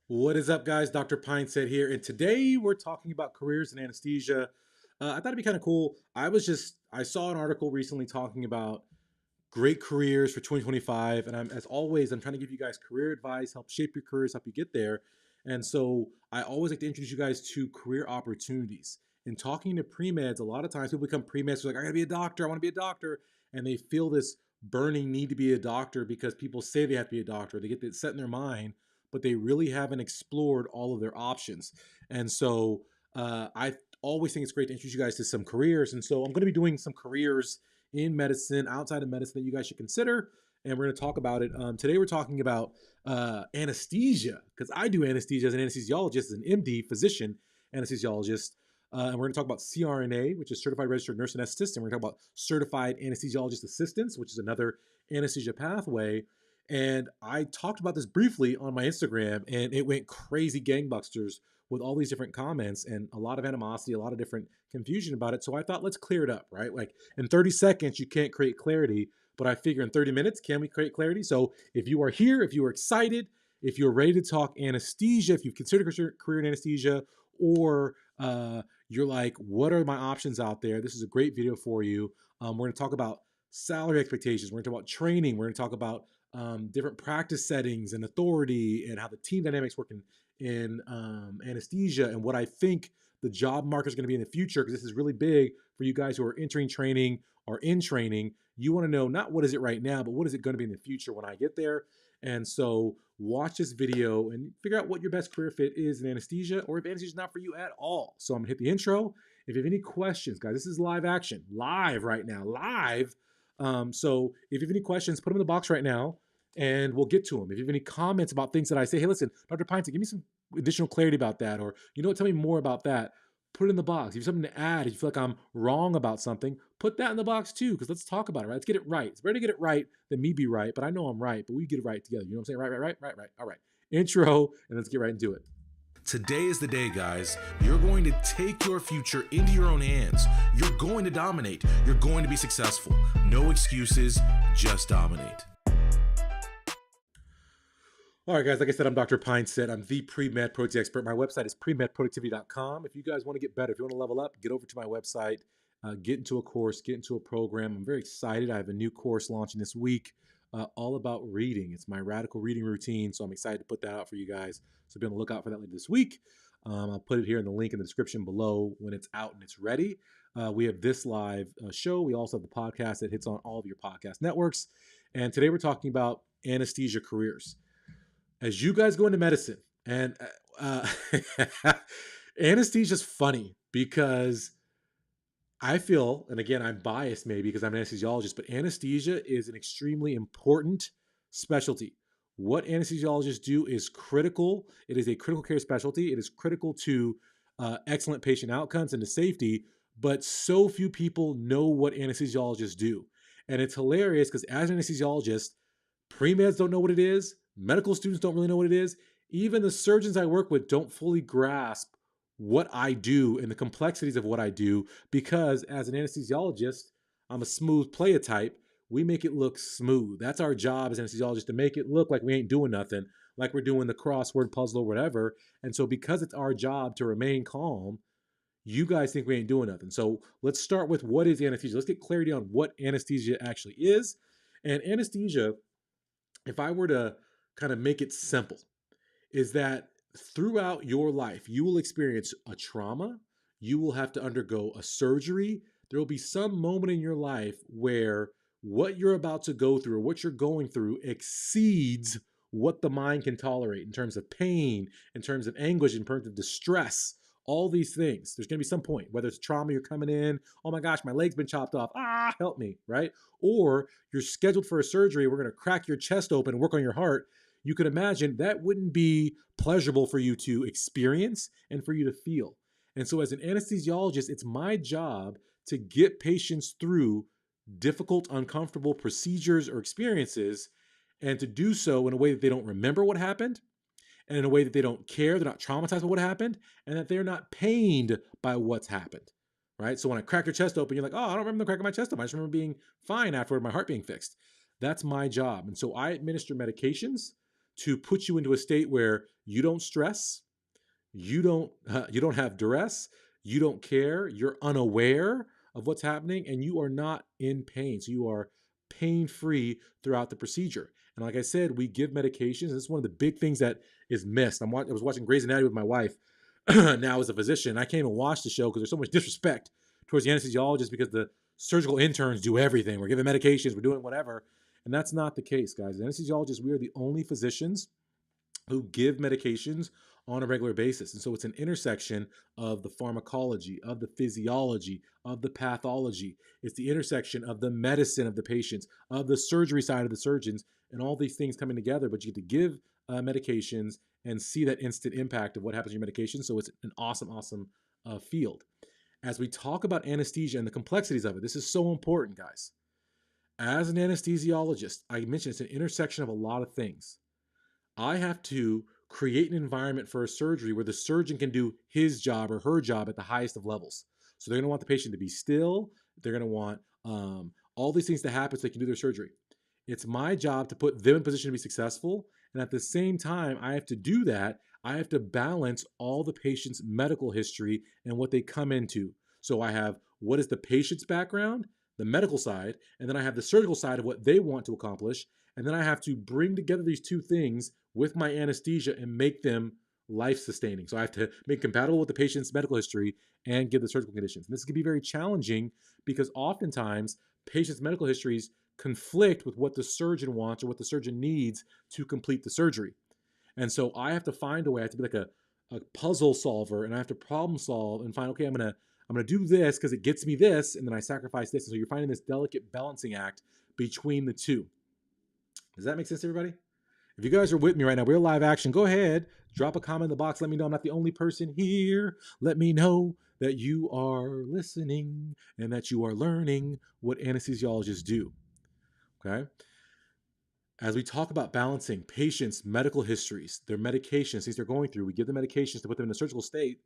What is up, guys? Dr. Pinesett here, and today we're talking about careers in anesthesia. I thought it'd be kind of cool. I saw an article recently talking about great careers for 2025, and as always, I'm trying to give you guys career advice, help shape your careers, help you get there. And so I always like to introduce you guys to career opportunities. In talking to pre-meds, a lot of times people become pre-meds, they're like, I gotta be a doctor, I wanna be a doctor, and they feel this burning need to be a doctor because people say they have to be a doctor. They get that set in their mind, but they really haven't explored all of their options. And so I always think it's great to introduce you guys to some careers. And so I'm going to be doing some careers in medicine, outside of medicine, that you guys should consider. And we're going to talk about it. Today, we're talking about anesthesia, because I do anesthesia as an anesthesiologist, as an MD, physician anesthesiologist. And we're going to talk about CRNA, which is Certified Registered Nurse Anesthetist. And we're going to talk about Certified Anesthesiologist Assistants, which is another anesthesia pathway. And I talked about this briefly on my Instagram, and it went crazy gangbusters with all these different comments and a lot of animosity, a lot of different confusion about it. So I thought, let's clear it up, right? Like in 30 seconds, you can't create clarity, but I figure in 30 minutes, can we create clarity? So if you are here, if you are excited, if you're ready to talk anesthesia, if you've considered a career in anesthesia, or you're like, what are my options out there? This is a great video for you. We're going to talk about salary expectations. We're going to talk about training. We're going to talk about different practice settings and authority and how the team dynamics work in anesthesia and what I think the job market is going to be in the future, because this is really big for you guys who are entering training or in training. You want to know not what is it right now, but what is it going to be in the future when I get there. And so watch this video and figure out what your best career fit is in anesthesia, or if anesthesia is not for you at all. So I'm going to hit the intro. If you have any questions, guys, this is live action, live right now, live. So if you have any questions, put them in the box right now, and we'll get to them. If you have any comments about things that I say, hey, listen, Dr. Pinesett, give me some additional clarity about that, or you know what, tell me more about that. Put it in the box. If you have something to add, if you feel like I'm wrong about something, put that in the box too, because let's talk about it, right? Let's get it right. It's better to get it right than me be right, but I know I'm right, but we get it right together. You know what I'm saying? Right. All right. Intro, and let's get right into it. Today is the day, guys. You're going to take your future into your own hands. You're going to dominate. You're going to be successful. No excuses, just dominate. All right, guys, like I said, I'm Dr. Pinesett. I'm the pre-med productivity expert. My website is premedproductivity.com. If you guys want to get better, if you want to level up, get over to my website, get into a course, get into a program. I'm very excited. I have a new course launching this week, all about reading. It's my radical reading routine, so I'm excited to put that out for you guys. So be on the lookout for that later this week. I'll put it here in the link in the description below when it's out and it's ready. We have this live show. We also have the podcast that hits on all of your podcast networks. And today we're talking about anesthesia careers. As you guys go into medicine, and anesthesia is funny because I feel, and again, I'm biased maybe because I'm an anesthesiologist, but anesthesia is an extremely important specialty. What anesthesiologists do is critical. It is a critical care specialty. It is critical to excellent patient outcomes and to safety, but so few people know what anesthesiologists do. And it's hilarious because as an anesthesiologist, pre-meds don't know what it is. Medical students don't really know what it is. Even the surgeons I work with don't fully grasp what I do and the complexities of what I do, because as an anesthesiologist, I'm a smooth player type. We make it look smooth. That's our job as anesthesiologists, to make it look like we ain't doing nothing, like we're doing the crossword puzzle or whatever. And so because it's our job to remain calm, you guys think we ain't doing nothing. So let's start with what is anesthesia. Let's get clarity on what anesthesia actually is. And anesthesia, if I were to kind of make it simple, is that throughout your life, you will experience a trauma. You will have to undergo a surgery. There will be some moment in your life where what you're about to go through or what you're going through exceeds what the mind can tolerate in terms of pain, in terms of anguish, in terms of distress, all these things. There's going to be some point, whether it's trauma, you're coming in, oh my gosh, my leg's been chopped off. Help me, right? Or you're scheduled for a surgery. We're going to crack your chest open and work on your heart. You could imagine that wouldn't be pleasurable for you to experience and for you to feel. And so as an anesthesiologist, it's my job to get patients through difficult, uncomfortable procedures or experiences, and to do so in a way that they don't remember what happened, and in a way that they don't care, they're not traumatized by what happened, and that they're not pained by what's happened, right? So when I crack your chest open, you're like, oh, I don't remember the crack of my chest open. I just remember being fine afterward, my heart being fixed. That's my job. And so I administer medications to put you into a state where you don't stress, you don't have duress, you don't care, you're unaware of what's happening, and you are not in pain. So you are pain free throughout the procedure. And like I said, we give medications. This is one of the big things that is missed. I was watching Grey's Anatomy with my wife now as a physician. I can't even watch the show because there's so much disrespect towards the anesthesiologist because the surgical interns do everything. We're giving medications, we're doing whatever. And that's not the case, guys. The anesthesiologists, we are the only physicians who give medications on a regular basis. And so it's an intersection of the pharmacology, of the physiology, of the pathology. It's the intersection of the medicine of the patients, of the surgery side of the surgeons, and all these things coming together. But you get to give medications and see that instant impact of what happens to your medication. So it's an awesome, awesome field. As we talk about anesthesia and the complexities of it, this is so important, guys. As an anesthesiologist, I mentioned it's an intersection of a lot of things. I have to create an environment for a surgery where the surgeon can do his job or her job at the highest of levels. So they're going to want the patient to be still. They're going to want all these things to happen so they can do their surgery. It's my job to put them in position to be successful. And at the same time, I have to do that. I have to balance all the patient's medical history and what they come into. So I have what is the patient's background, the medical side, and then I have the surgical side of what they want to accomplish. And then I have to bring together these two things with my anesthesia and make them life-sustaining. So I have to make compatible with the patient's medical history and give the surgical conditions. And this can be very challenging because oftentimes patients' medical histories conflict with what the surgeon wants or what the surgeon needs to complete the surgery. And so I have to find a way. I have to be like a puzzle solver, and I have to problem solve and find, okay, I'm gonna do this because it gets me this, and then I sacrifice this. And so you're finding this delicate balancing act between the two. Does that make sense, everybody? If you guys are with me right now, we're live action. Go ahead, drop a comment in the box. Let me know I'm not the only person here. Let me know that you are listening and that you are learning what anesthesiologists do. Okay? As we talk about balancing patients' medical histories, their medications, things they're going through, we give them medications to put them in a surgical state.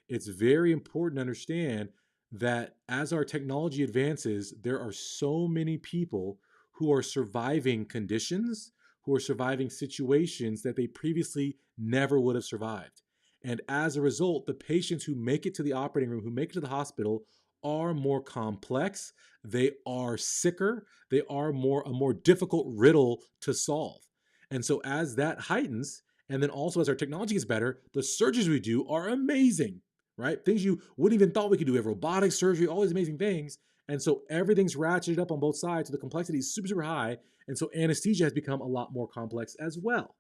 It's very important to understand that as our technology advances, there are so many people who are surviving conditions, who are surviving situations that they previously never would have survived. And as a result, the patients who make it to the operating room, who make it to the hospital, are more complex, they are sicker, they are a more difficult riddle to solve. And so as that heightens, and then also as our technology gets better, the surgeries we do are amazing, right? Things you wouldn't even thought we could do. We have robotic surgery, all these amazing things. And so everything's ratcheted up on both sides. So the complexity is super, super high. And so anesthesia has become a lot more complex as well.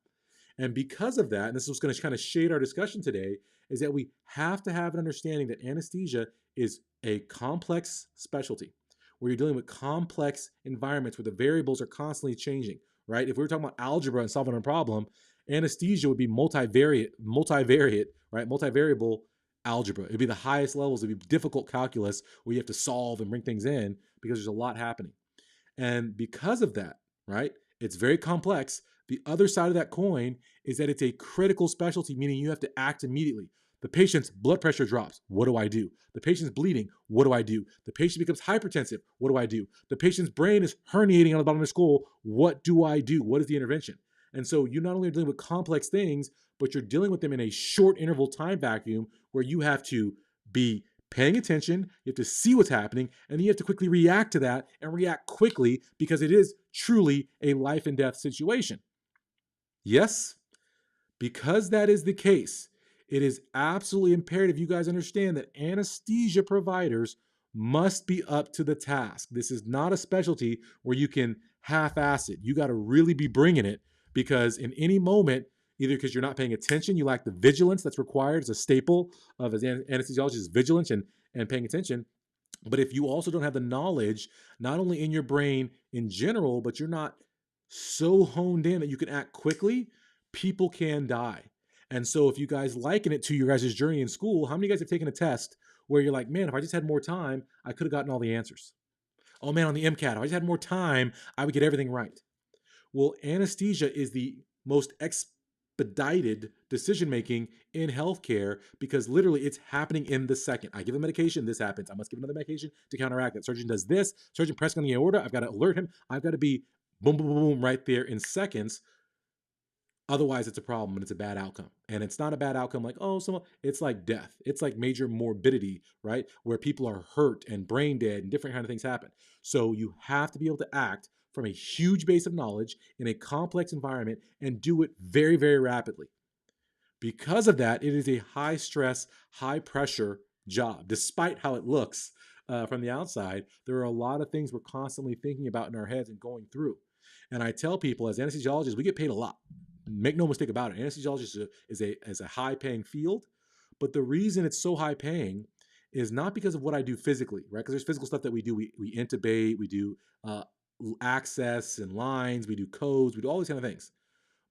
And because of that, and this is what's going to kind of shade our discussion today, is that we have to have an understanding that anesthesia is a complex specialty where you're dealing with complex environments where the variables are constantly changing, right? If we were talking about algebra and solving a problem, anesthesia would be multivariate, right? Multivariable algebra. It'd be the highest levels. It'd be difficult calculus where you have to solve and bring things in because there's a lot happening. And because of that, right, it's very complex. The other side of that coin is that it's a critical specialty, meaning you have to act immediately. The patient's blood pressure drops. What do I do? The patient's bleeding. What do I do? The patient becomes hypertensive. What do I do? The patient's brain is herniating on the bottom of the skull. What do I do? What is the intervention? And so you not only are dealing with complex things, but you're dealing with them in a short interval time vacuum where you have to be paying attention, you have to see what's happening, and then you have to quickly react to that and react quickly because it is truly a life and death situation. Yes, because that is the case, it is absolutely imperative you guys understand that anesthesia providers must be up to the task. This is not a specialty where you can half-ass it. You got to really be bringing it because in any moment, either because you're not paying attention, you lack the vigilance that's required as a staple of as anesthesiologist, vigilance and paying attention. But if you also don't have the knowledge, not only in your brain in general, but you're not so honed in that you can act quickly, people can die. And so if you guys liken it to your guys' journey in school, how many of you guys have taken a test where you're like, man, if I just had more time, I could have gotten all the answers. Oh man, on the MCAT, if I just had more time, I would get everything right. Well, anesthesia is the most expedited decision-making in healthcare because literally it's happening in the second. I give a medication, this happens. I must give another medication to counteract that. Surgeon does this, surgeon pressing on the aorta, I've got to alert him. I've got to be boom, boom, boom, boom right there in seconds. Otherwise, it's a problem and it's a bad outcome. And it's not a bad outcome like, oh, it's like death. It's like major morbidity, right? Where people are hurt and brain dead and different kind of things happen. So you have to be able to act from a huge base of knowledge in a complex environment and do it very, very rapidly. Because of that, it is a high stress, high pressure job. Despite how it looks from the outside, there are a lot of things we're constantly thinking about in our heads and going through. And I tell people, as anesthesiologists, we get paid a lot. Make no mistake about it. Anesthesiologist is a high paying field, but the reason it's so high paying is not because of what I do physically, right? Because there's physical stuff that we do. We intubate, we do access and lines, we do codes, we do all these kind of things.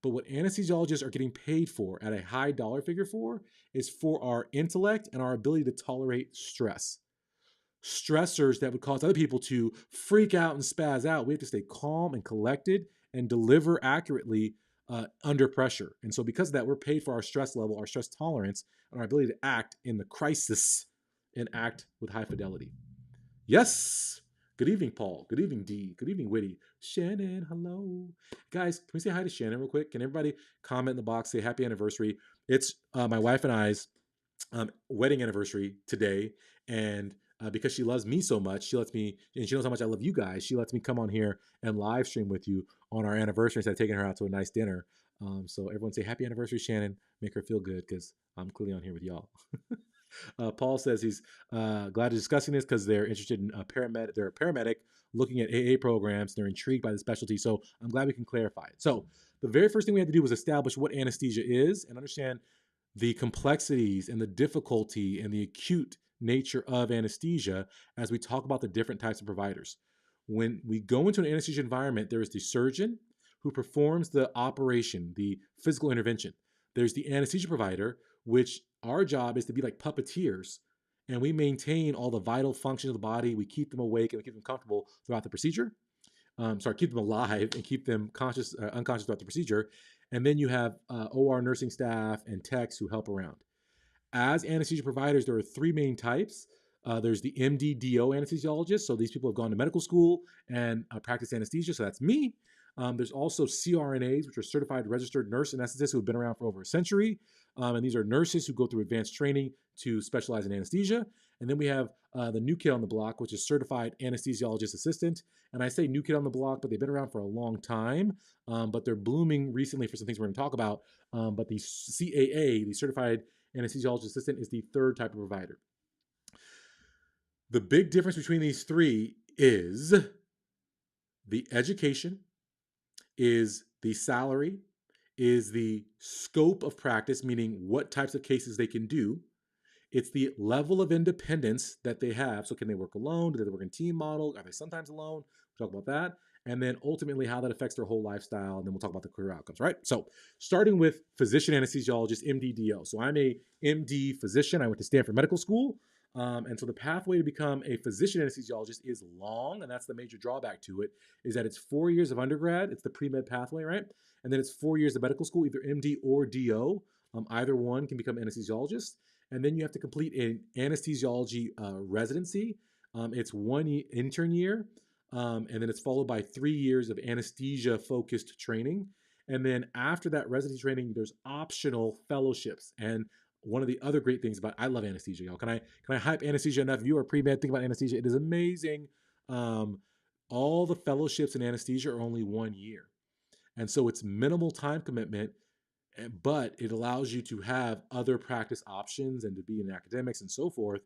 But what anesthesiologists are getting paid for at a high dollar figure for is for our intellect and our ability to tolerate stress. Stressors that would cause other people to freak out and spaz out. We have to stay calm and collected and deliver accurately under pressure. And so because of that, we're paid for our stress level, our stress tolerance, and our ability to act in the crisis and act with high fidelity. Yes. Good evening, Paul. Good evening, Dee. Good evening, Witty. Shannon, hello. Guys, can we say hi to Shannon real quick? Can everybody comment in the box, say happy anniversary? It's my wife and I's wedding anniversary today. And because she loves me so much, she lets me, and she knows how much I love you guys, she lets me come on here and live stream with you on our anniversary instead of taking her out to a nice dinner. So everyone say happy anniversary, Shannon. Make her feel good because I'm clearly on here with y'all. Paul says he's glad to discussing this because they're interested in they're a paramedic looking at AA programs. They're intrigued by the specialty. So I'm glad we can clarify it. So the very first thing we had to do was establish what anesthesia is and understand the complexities and the difficulty and the acute nature of anesthesia as we talk about the different types of providers. When we go into an anesthesia environment, there is the surgeon who performs the operation, the physical intervention. There's the anesthesia provider, which our job is to be like puppeteers, and we maintain all the vital functions of the body. We keep them awake and we keep them comfortable throughout the procedure. Keep them alive and keep them unconscious throughout the procedure. And then you have OR nursing staff and techs who help around. As anesthesia providers, there are three main types. There's the MD-DO anesthesiologist. So these people have gone to medical school and practice anesthesia. So that's me. There's also CRNAs, which are certified registered nurse anesthetists who have been around for over a century. And these are nurses who go through advanced training to specialize in anesthesia. And then we have the new kid on the block, which is certified anesthesiologist assistant. And I say new kid on the block, but they've been around for a long time. But they're blooming recently for some things we're going to talk about. But the CAA, the certified anesthesiologist assistant, is the third type of provider. The big difference between these three is the education, is the salary, is the scope of practice, meaning what types of cases they can do. It's the level of independence that they have. So can they work alone? Do they work in team model? Are they sometimes alone? We'll talk about that. And then ultimately how that affects their whole lifestyle. And then we'll talk about the career outcomes, right? So starting with physician anesthesiologist, MD-DO. So I'm a MD physician. I went to Stanford Medical School. And so the pathway to become a physician anesthesiologist is long, and that's the major drawback to it, is that it's 4 years of undergrad. It's the pre-med pathway, right? And then it's 4 years of medical school, either MD or DO. Either one can become anesthesiologist. And then you have to complete an anesthesiology residency. It's 1 intern year, and then it's followed by 3 years of anesthesia-focused training. And then after that residency training, there's optional fellowships. And one of the other great things about, I love anesthesia, y'all. Can I hype anesthesia enough? If you are pre-med, think about anesthesia. It is amazing. All the fellowships in anesthesia are only 1 year. And so it's minimal time commitment, but it allows you to have other practice options and to be in academics and so forth.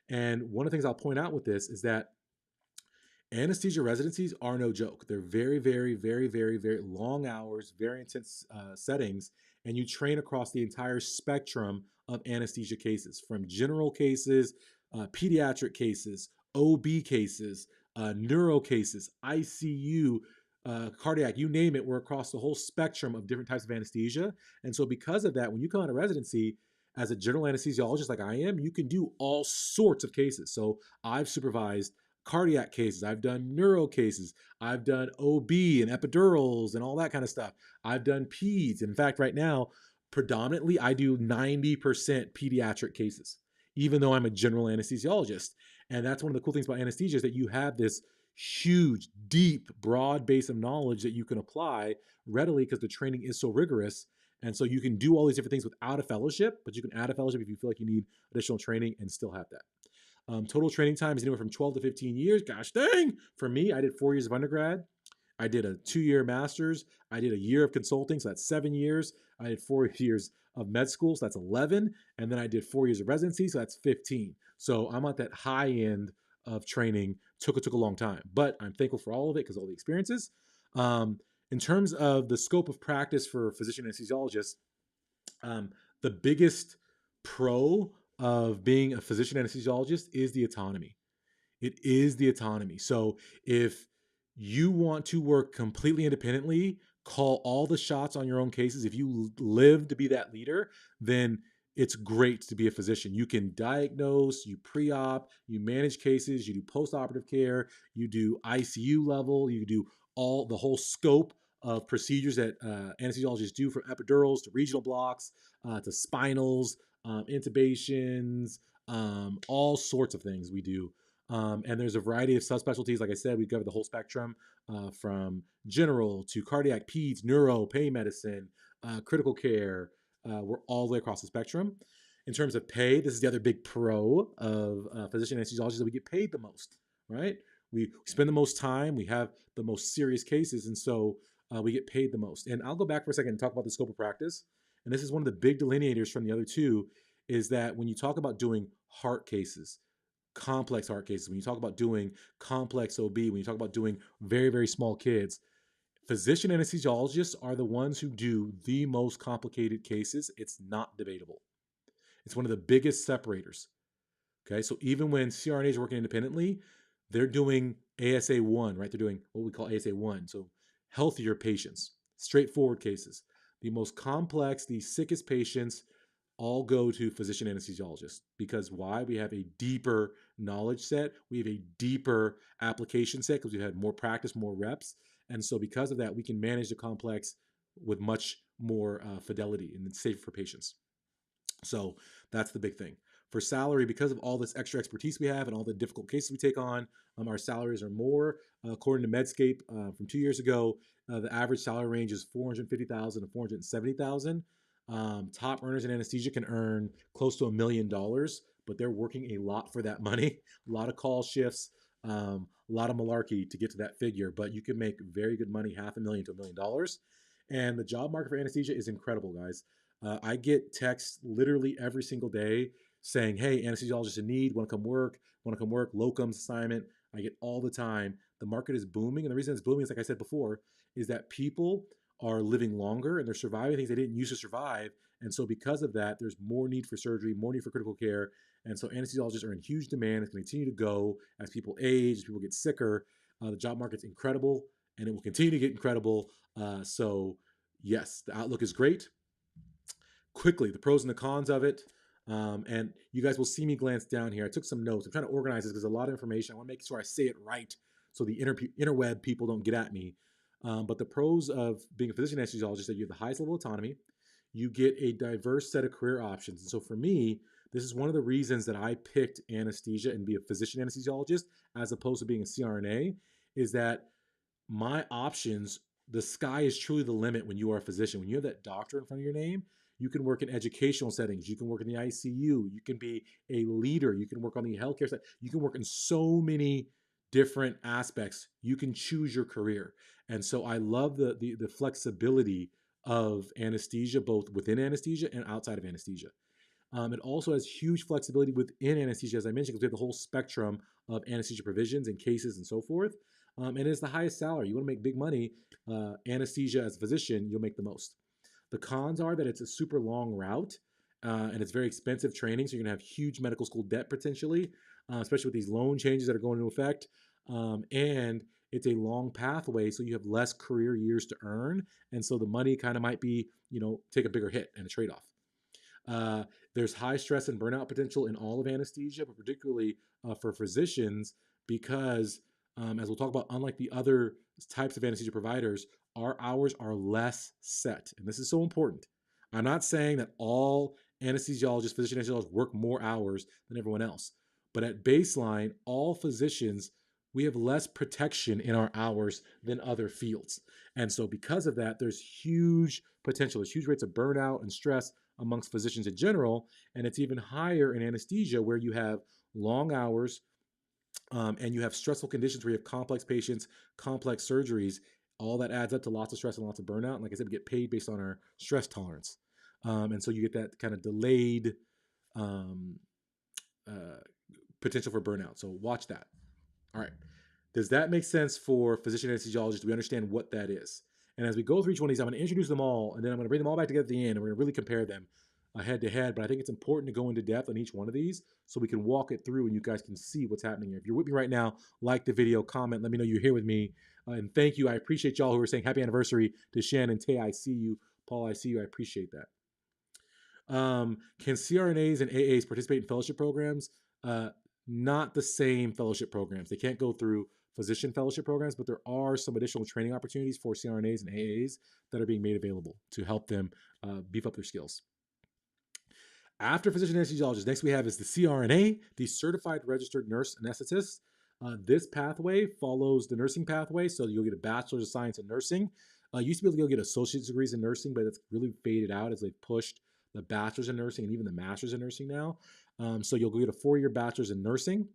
And one of the things I'll point out with this is that anesthesia residencies are no joke. They're very, very, very, very, very long hours, very intense settings, and you train across the entire spectrum of anesthesia cases, from general cases, pediatric cases, OB cases, neuro cases, ICU, cardiac, you name it. We're across the whole spectrum of different types of anesthesia. And so because of that, when you come out of residency as a general anesthesiologist like I am, you can do all sorts of cases. So I've supervised cardiac cases. I've done neuro cases. I've done OB and epidurals and all that kind of stuff. I've done peds. In fact, right now, predominantly, I do 90% pediatric cases, even though I'm a general anesthesiologist. And that's one of the cool things about anesthesia is that you have this huge, deep, broad base of knowledge that you can apply readily because the training is so rigorous. And so you can do all these different things without a fellowship, but you can add a fellowship if you feel like you need additional training and still have that. Total training time is anywhere from 12 to 15 years. Gosh dang! For me, I did 4 years of undergrad. I did a 2-year master's. I did a year of consulting, so that's 7 years. I did 4 years of med school, so that's 11. And then I did 4 years of residency, so that's 15. So I'm at that high end of training. Took a long time, but I'm thankful for all of it because all the experiences. In terms of the scope of practice for physician anesthesiologists, the biggest pro of being a physician anesthesiologist is the autonomy. It is the autonomy. So if you want to work completely independently, call all the shots on your own cases, if you live to be that leader, then it's great to be a physician. You can diagnose, you pre-op, you manage cases, you do post-operative care, you do ICU level, you do the whole scope of procedures that anesthesiologists do, from epidurals to regional blocks to spinals, intubations, all sorts of things we do. And there's a variety of subspecialties. Like I said, we cover the whole spectrum from general to cardiac, peds, neuro, pain medicine, critical care. We're all the way across the spectrum. In terms of pay, this is the other big pro of physician anesthesiologists, that we get paid the most, right? We spend the most time, we have the most serious cases, and so we get paid the most. And I'll go back for a second and talk about the scope of practice. And this is one of the big delineators from the other two, is that when you talk about doing heart cases, complex heart cases, when you talk about doing complex OB, when you talk about doing very, very small kids, physician anesthesiologists are the ones who do the most complicated cases. It's not debatable. It's one of the biggest separators. Okay, so even when CRNAs are working independently, they're doing ASA 1, right? They're doing what we call ASA 1. So healthier patients, straightforward cases. The most complex, the sickest patients all go to physician anesthesiologists. Because why? We have a deeper knowledge set. We have a deeper application set because we've had more practice, more reps. And so because of that, we can manage the complex with much more fidelity, and it's safe for patients. So that's the big thing. For salary, because of all this extra expertise we have and all the difficult cases we take on, our salaries are more. According to Medscape from 2 years ago, the average salary range is $450,000 to $470,000. Top earners in anesthesia can earn close to $1 million, but they're working a lot for that money. A lot of call shifts, a lot of malarkey to get to that figure, but you can make very good money, $500,000 to $1 million. And the job market for anesthesia is incredible, guys. I get texts literally every single day saying, hey, anesthesiologist in need, want to come work, locums assignment. I get all the time. The market is booming. And the reason it's booming is, like I said before, is that people are living longer and they're surviving things they didn't used to survive. And so because of that, there's more need for surgery, more need for critical care. And so anesthesiologists are in huge demand. It's going to continue to go as people age, as people get sicker. The job market's incredible, and it will continue to get incredible. So yes, the outlook is great. Quickly, the pros and the cons of it. And you guys will see me glance down here. I took some notes. I'm trying to organize this because there's a lot of information. I want to make sure I say it right so the interweb people don't get at me. But the pros of being a physician anesthesiologist is that you have the highest level of autonomy. You get a diverse set of career options. And so for me, this is one of the reasons that I picked anesthesia and be a physician anesthesiologist as opposed to being a CRNA, is that my options, the sky is truly the limit when you are a physician. When you have that doctor in front of your name, you can work in educational settings. You can work in the ICU. You can be a leader. You can work on the healthcare side. You can work in so many different aspects. You can choose your career. And so I love the flexibility of anesthesia, both within anesthesia and outside of anesthesia. It also has huge flexibility within anesthesia, as I mentioned, because we have the whole spectrum of anesthesia provisions and cases and so forth. And it's the highest salary. You want to make big money, anesthesia as a physician, you'll make the most. The cons are that it's a super long route and it's very expensive training. So you're going to have huge medical school debt potentially, especially with these loan changes that are going into effect. And it's a long pathway, so you have less career years to earn. And so the money kind of might be, take a bigger hit and a trade-off. There's high stress and burnout potential in all of anesthesia, but particularly for physicians, because as we'll talk about, unlike the other types of anesthesia providers, our hours are less set. And this is so important. I'm not saying that all anesthesiologists, physician anesthesiologists work more hours than everyone else. But at baseline, all physicians we have less protection in our hours than other fields. And so, because of that, there's huge potential. There's huge rates of burnout and stress amongst physicians in general. And it's even higher in anesthesia, where you have long hours, and you have stressful conditions where you have complex patients, complex surgeries. All that adds up to lots of stress and lots of burnout. And like I said, we get paid based on our stress tolerance. And so you get that kind of delayed um, uh, potential for burnout. So watch that. All right. Does that make sense for physician anesthesiologists? Do we understand what that is? And as we go through each one of these, I'm going to introduce them all, and then I'm going to bring them all back together at the end, and we're going to really compare them head to head. But I think it's important to go into depth on each one of these so we can walk it through and you guys can see what's happening here. If you're with me right now, like the video, comment, let me know you're here with me. And thank you. I appreciate y'all who are saying happy anniversary to Shannon, Tay, I see you. Paul, I see you. I appreciate that. Can CRNAs and AAs participate in fellowship programs? Not the same fellowship programs. They can't go through physician fellowship programs, but there are some additional training opportunities for CRNAs and AAs that are being made available to help them beef up their skills. After physician anesthesiologist, next we have is the CRNA, the Certified Registered Nurse Anesthetist. This pathway follows the nursing pathway, so you'll get a bachelor's of science in nursing. You used to be able to go get associate's degrees in nursing, but it's really faded out as they've pushed the bachelor's in nursing and even the master's in nursing now. So you'll go get a 4-year bachelor's in nursing.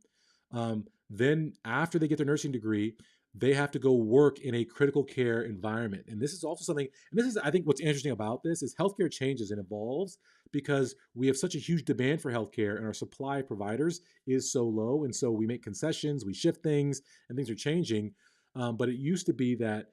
Then after they get their nursing degree, they have to go work in a critical care environment. And this is also something, and this is, I think what's interesting about this is healthcare changes and evolves because we have such a huge demand for healthcare and our supply of providers is so low. And so we make concessions, we shift things, and things are changing. But it used to be that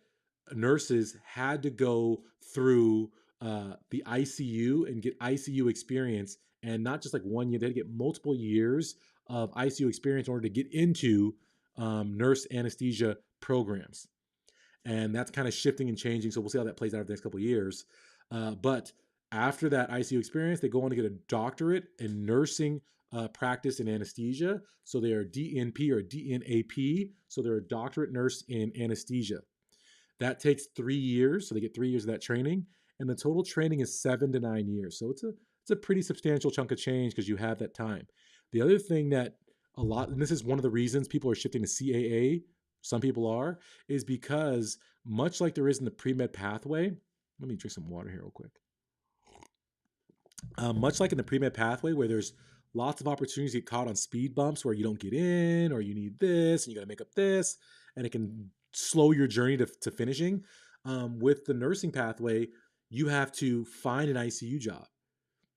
nurses had to go through the ICU and get ICU experience, and not just like 1 year, they had to get multiple years of ICU experience in order to get into nurse anesthesia programs. And that's kind of shifting and changing. So we'll see how that plays out over the next couple of years. But after that ICU experience, they go on to get a doctorate in nursing practice in anesthesia. So they are DNP or DNAP. So they're a doctorate nurse in anesthesia. That takes 3 years. So they get 3 years of that training. And the total training is 7 to 9 years. So it's a pretty substantial chunk of change because you have that time. The other thing that a lot, and this is one of the reasons people are shifting to CAA, some people are, is because much like there is in the pre-med pathway, let me drink some water here real quick. Much like in the pre-med pathway where there's lots of opportunities to get caught on speed bumps where you don't get in or you need this and you got to make up this, and it can slow your journey to finishing. With the nursing pathway, you have to find an ICU job.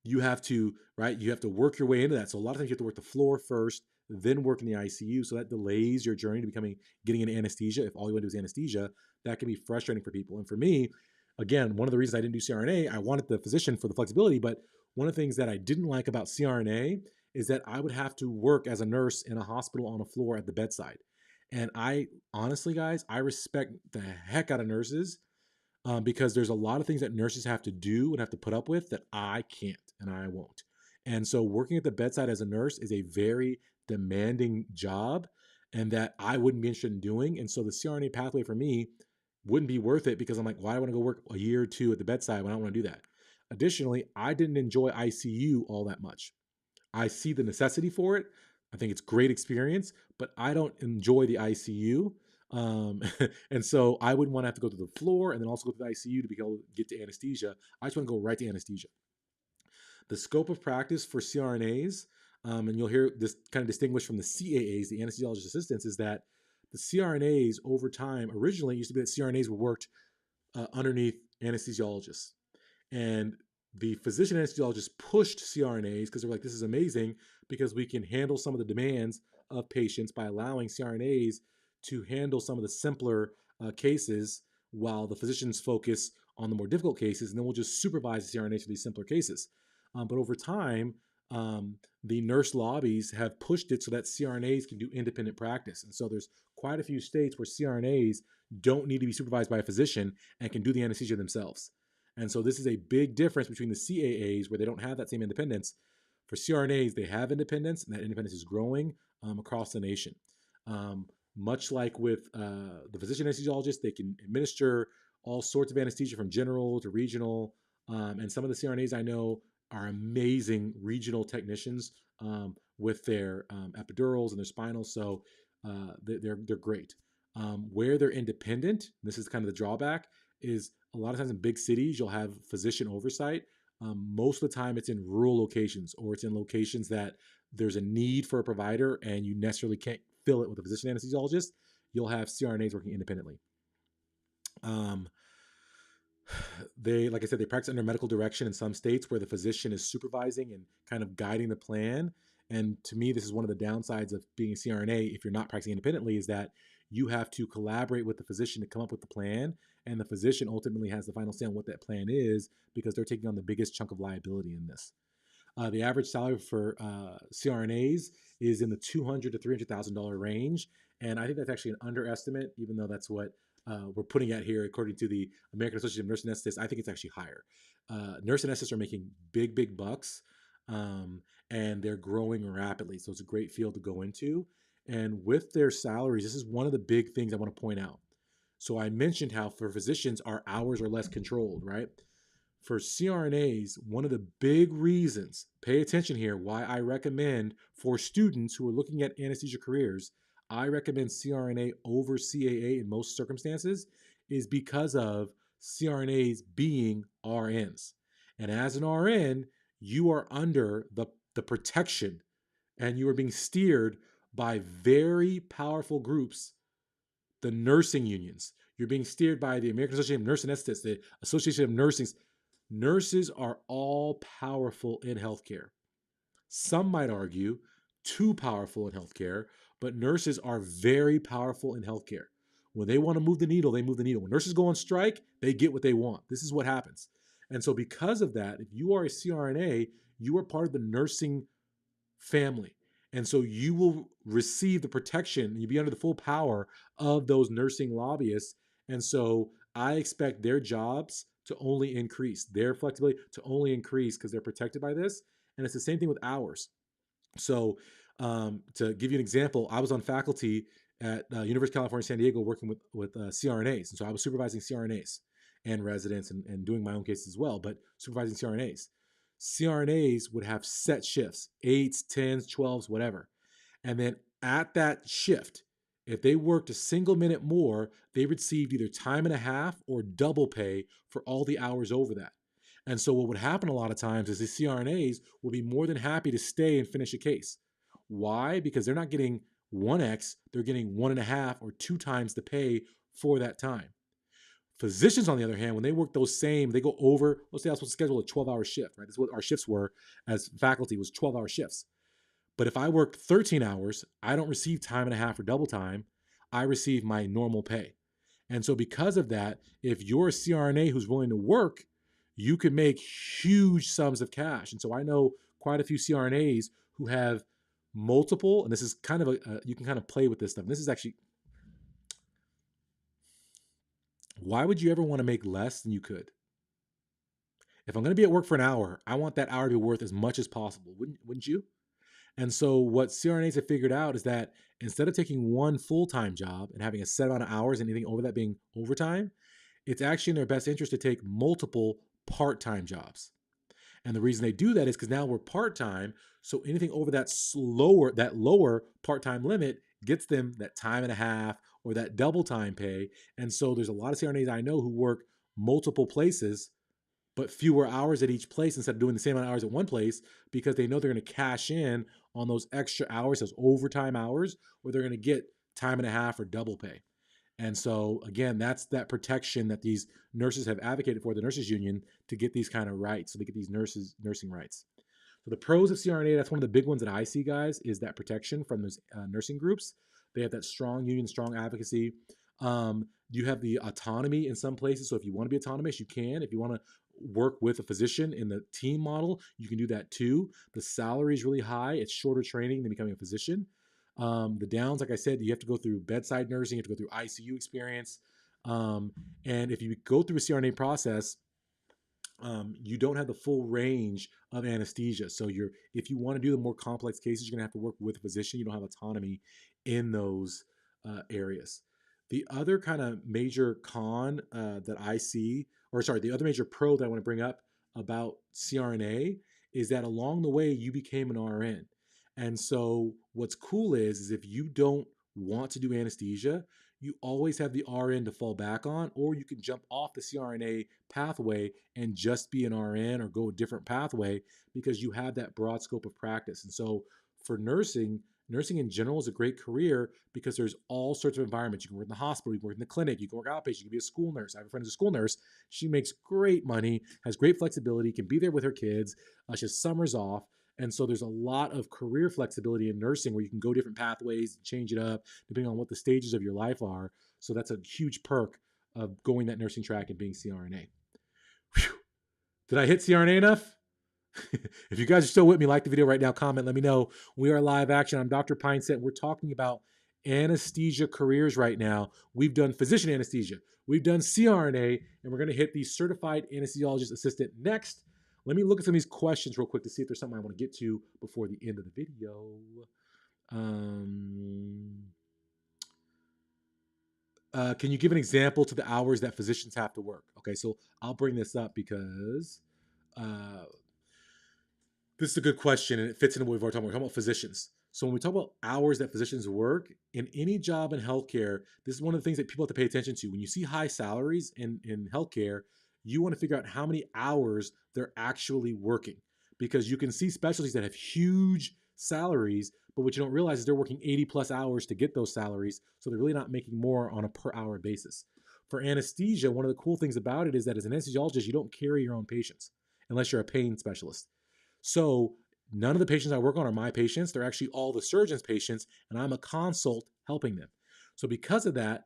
You have to, right? You have to work your way into that. So a lot of times you have to work the floor first, then work in the ICU. So that delays your journey to getting into anesthesia. If all you want to do is anesthesia, that can be frustrating for people. And for me, again, one of the reasons I didn't do CRNA, I wanted the physician for the flexibility, but one of the things that I didn't like about CRNA is that I would have to work as a nurse in a hospital on a floor at the bedside. And I honestly, guys, I respect the heck out of nurses because there's a lot of things that nurses have to do and have to put up with that I can't and I won't. And so working at the bedside as a nurse is a very demanding job and that I wouldn't be interested in doing. And so the CRNA pathway for me wouldn't be worth it because I'm like, why do I want to go work a year or two at the bedside when I don't want to do that? Additionally, I didn't enjoy ICU all that much. I see the necessity for it. I think it's great experience, but I don't enjoy the ICU. And so I wouldn't want to have to go to the floor and then also go to the ICU to be able to get to anesthesia. I just want to go right to anesthesia. The scope of practice for CRNAs, and you'll hear this kind of distinguished from the CAAs, the anesthesiologist assistants, is that the CRNAs over time, originally it used to be that CRNAs were worked underneath anesthesiologists. And the physician anesthesiologists pushed CRNAs because they're like, this is amazing because we can handle some of the demands of patients by allowing CRNAs to handle some of the simpler cases while the physicians focus on the more difficult cases, and then we'll just supervise the CRNAs for these simpler cases. But over time, the nurse lobbies have pushed it so that CRNAs can do independent practice. And so there's quite a few states where CRNAs don't need to be supervised by a physician and can do the anesthesia themselves. And so this is a big difference between the CAAs where they don't have that same independence. For CRNAs, they have independence, and that independence is growing across the nation. Much like with the physician anesthesiologist, they can administer all sorts of anesthesia from general to regional. And some of the CRNAs I know are amazing regional technicians with their epidurals and their spinals. So they're great. Where they're independent, this is kind of the drawback, is a lot of times in big cities you'll have physician oversight. Most of the time it's in rural locations, or it's in locations that there's a need for a provider and you necessarily can't fill it with a physician anesthesiologist. You'll have CRNAs working independently. Um, like I said, they practice under medical direction in some states where the physician is supervising and kind of guiding the plan. And to me, this is one of the downsides of being a CRNA if you're not practicing independently, is that you have to collaborate with the physician to come up with the plan, and the physician ultimately has the final say on what that plan is, because they're taking on the biggest chunk of liability in this. The average salary for CRNAs is in the $200,000 to $300,000 range, and I think that's actually an underestimate, even though that's what we're putting at here according to the American Association of Nurse Anesthetists. I think it's actually higher. Nurse anesthetists are making big bucks, and they're growing rapidly, so it's a great field to go into. And with their salaries, this is one of the big things I want to point out. So I mentioned how for physicians, our hours are less controlled, right? For CRNAs, one of the big reasons, pay attention here, why I recommend for students who are looking at anesthesia careers, I recommend CRNA over CAA in most circumstances, is because of CRNAs being RNs. And as an RN, you are under the protection, and you are being steered by very powerful groups, the nursing unions. You're being steered by the American Association of Nurse Anesthetists, the Association of Nursing. Nurses are all powerful in healthcare. Some might argue too powerful in healthcare, but nurses are very powerful in healthcare. When they want to move the needle, they move the needle. When nurses go on strike, they get what they want. This is what happens. And so because of that, if you are a CRNA, you are part of the nursing family. And so you will receive the protection, you'll be under the full power of those nursing lobbyists. And so I expect their jobs to only increase, their flexibility to only increase, because they're protected by this. And it's the same thing with hours. So to give you an example, I was on faculty at University of California, San Diego, working with CRNAs. And so I was supervising CRNAs and residents, and doing my own cases as well, but supervising CRNAs. CRNAs would have set shifts, 8s, 10s, 12s, whatever. And then at that shift, if they worked a single minute more, they received either time and a half or double pay for all the hours over that. And so what would happen a lot of times is the CRNAs will be more than happy to stay and finish a case. Why? Because they're not getting 1x, they're getting 1.5 or 2 times the pay for that time. Physicians, on the other hand, when they work those same, they go over, let's say I was supposed to schedule a 12-hour shift, right? This is what our shifts were as faculty, was 12-hour shifts. But if I work 13 hours, I don't receive time and a half or double time. I receive my normal pay. And so because of that, if you're a CRNA who's willing to work, you can make huge sums of cash. And so I know quite a few CRNAs who have multiple, and this is kind of you can kind of play with this stuff. And this is actually, why would you ever want to make less than you could? If I'm going to be at work for an hour, I want that hour to be worth as much as possible, wouldn't you? And so what CRNAs have figured out is that instead of taking one full-time job and having a set amount of hours and anything over that being overtime, it's actually in their best interest to take multiple part-time jobs. And the reason they do that is because now we're part-time, so anything over that lower part-time limit gets them that time and a half or that double time pay. And so there's a lot of CRNAs I know who work multiple places, but fewer hours at each place instead of doing the same amount of hours at one place, because they know they're going to cash in on those extra hours, those overtime hours, or they're going to get time and a half or double pay. And so again, that's that protection that these nurses have advocated for, the nurses union, to get these kind of rights. So they get these nursing rights. So the pros of CRNA, that's one of the big ones that I see, guys, is that protection from those nursing groups. They have that strong union, strong advocacy. You have the autonomy in some places. So if you want to be autonomous, you can. If you want to work with a physician in the team model, you can do that too. The salary is really high. It's shorter training than becoming a physician. The downs, like I said, you have to go through bedside nursing, you have to go through ICU experience. And if you go through a CRNA process, you don't have the full range of anesthesia. So if you want to do the more complex cases, you're going to have to work with a physician. You don't have autonomy in those areas. The other kind of major con that I see, the other major pro that I want to bring up about CRNA is that along the way, you became an RN. And so what's cool is if you don't want to do anesthesia, you always have the RN to fall back on, or you can jump off the CRNA pathway and just be an RN or go a different pathway because you have that broad scope of practice. And so for nursing, nursing in general is a great career because there's all sorts of environments. You can work in the hospital, you can work in the clinic, you can work outpatient, you can be a school nurse. I have a friend who's a school nurse. She makes great money, has great flexibility, can be there with her kids. She has summers off. And so there's a lot of career flexibility in nursing where you can go different pathways and change it up depending on what the stages of your life are. So that's a huge perk of going that nursing track and being CRNA. Whew. Did I hit CRNA enough? If you guys are still with me, like the video right now, comment, let me know. We are live action. I'm Dr. Pinesett. We're talking about anesthesia careers right now. We've done physician anesthesia. We've done CRNA, and we're going to hit the certified anesthesiologist assistant next. Let me look at some of these questions real quick to see if there's something I want to get to before the end of the video. Can you give an example to the hours that physicians have to work? Okay, so I'll bring this up because this is a good question, and it fits into what we've already talked about. We're talking about physicians. So when we talk about hours that physicians work, in any job in healthcare, this is one of the things that people have to pay attention to. When you see high salaries in healthcare, you want to figure out how many hours they're actually working. Because you can see specialties that have huge salaries, but what you don't realize is they're working 80 plus hours to get those salaries, so they're really not making more on a per hour basis. For anesthesia, one of the cool things about it is that as an anesthesiologist, you don't carry your own patients unless you're a pain specialist. So none of the patients I work on are my patients. They're actually all the surgeon's patients, and I'm a consult helping them. So because of that,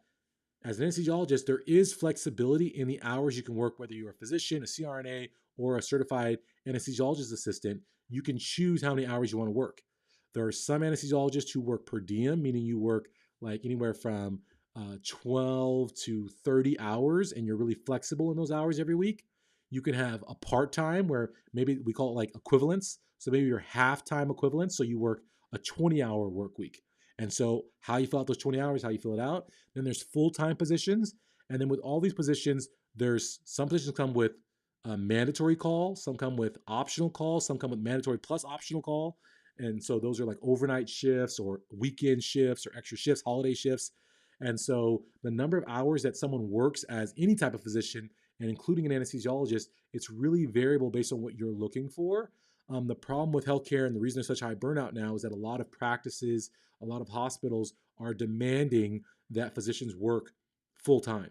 as an anesthesiologist, there is flexibility in the hours you can work, whether you're a physician, a CRNA, or a certified anesthesiologist assistant. You can choose how many hours you want to work. There are some anesthesiologists who work per diem, meaning you work like anywhere from 12 to 30 hours, and you're really flexible in those hours every week. You can have a part-time where maybe we call it like equivalence. So maybe you're half-time equivalence. So you work a 20-hour work week. And so how you fill out those 20 hours, how you fill it out. Then there's full-time positions. And then with all these positions, there's some positions come with a mandatory call, some come with optional call, some come with mandatory plus optional call. And so those are like overnight shifts or weekend shifts or extra shifts, holiday shifts. And so the number of hours that someone works as any type of physician, and including an anesthesiologist, it's really variable based on what you're looking for. The problem with healthcare and the reason there's such high burnout now is that a lot of practices, a lot of hospitals are demanding that physicians work full time.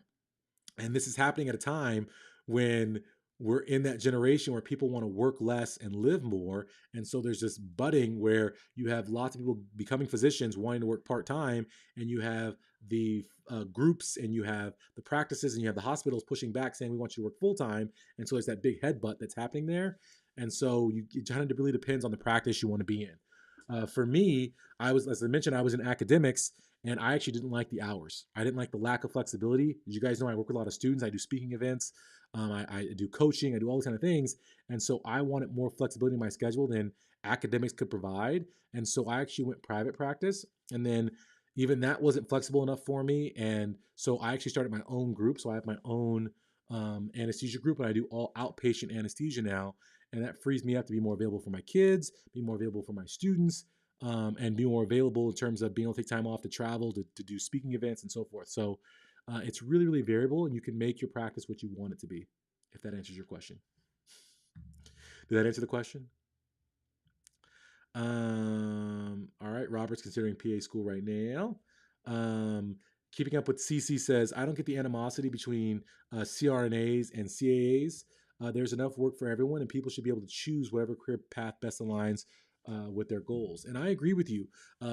And this is happening at a time when we're in that generation where people want to work less and live more. And so there's this budding where you have lots of people becoming physicians wanting to work part-time, and you have the groups and you have the practices and you have the hospitals pushing back saying, we want you to work full-time. And so there's that big headbutt that's happening there. And so it kind of really depends on the practice you want to be in. For me, as I mentioned, I was in academics, and I actually didn't like the hours. I didn't like the lack of flexibility. As you guys know, I work with a lot of students. I do speaking events. I do coaching. I do all these kind of things. And so I wanted more flexibility in my schedule than academics could provide. And so I actually went private practice. And then even that wasn't flexible enough for me. And so I actually started my own group. So I have my own anesthesia group, and I do all outpatient anesthesia now. And that frees me up to be more available for my kids, be more available for my students, and be more available in terms of being able to take time off to travel, to do speaking events and so forth. So it's really, really variable, and you can make your practice what you want it to be, if that answers your question. Did that answer the question? All right, Robert's considering PA school right now. Keeping up with CC says, I don't get the animosity between CRNAs and CAAs. There's enough work for everyone, and people should be able to choose whatever career path best aligns with their goals. And I agree with you,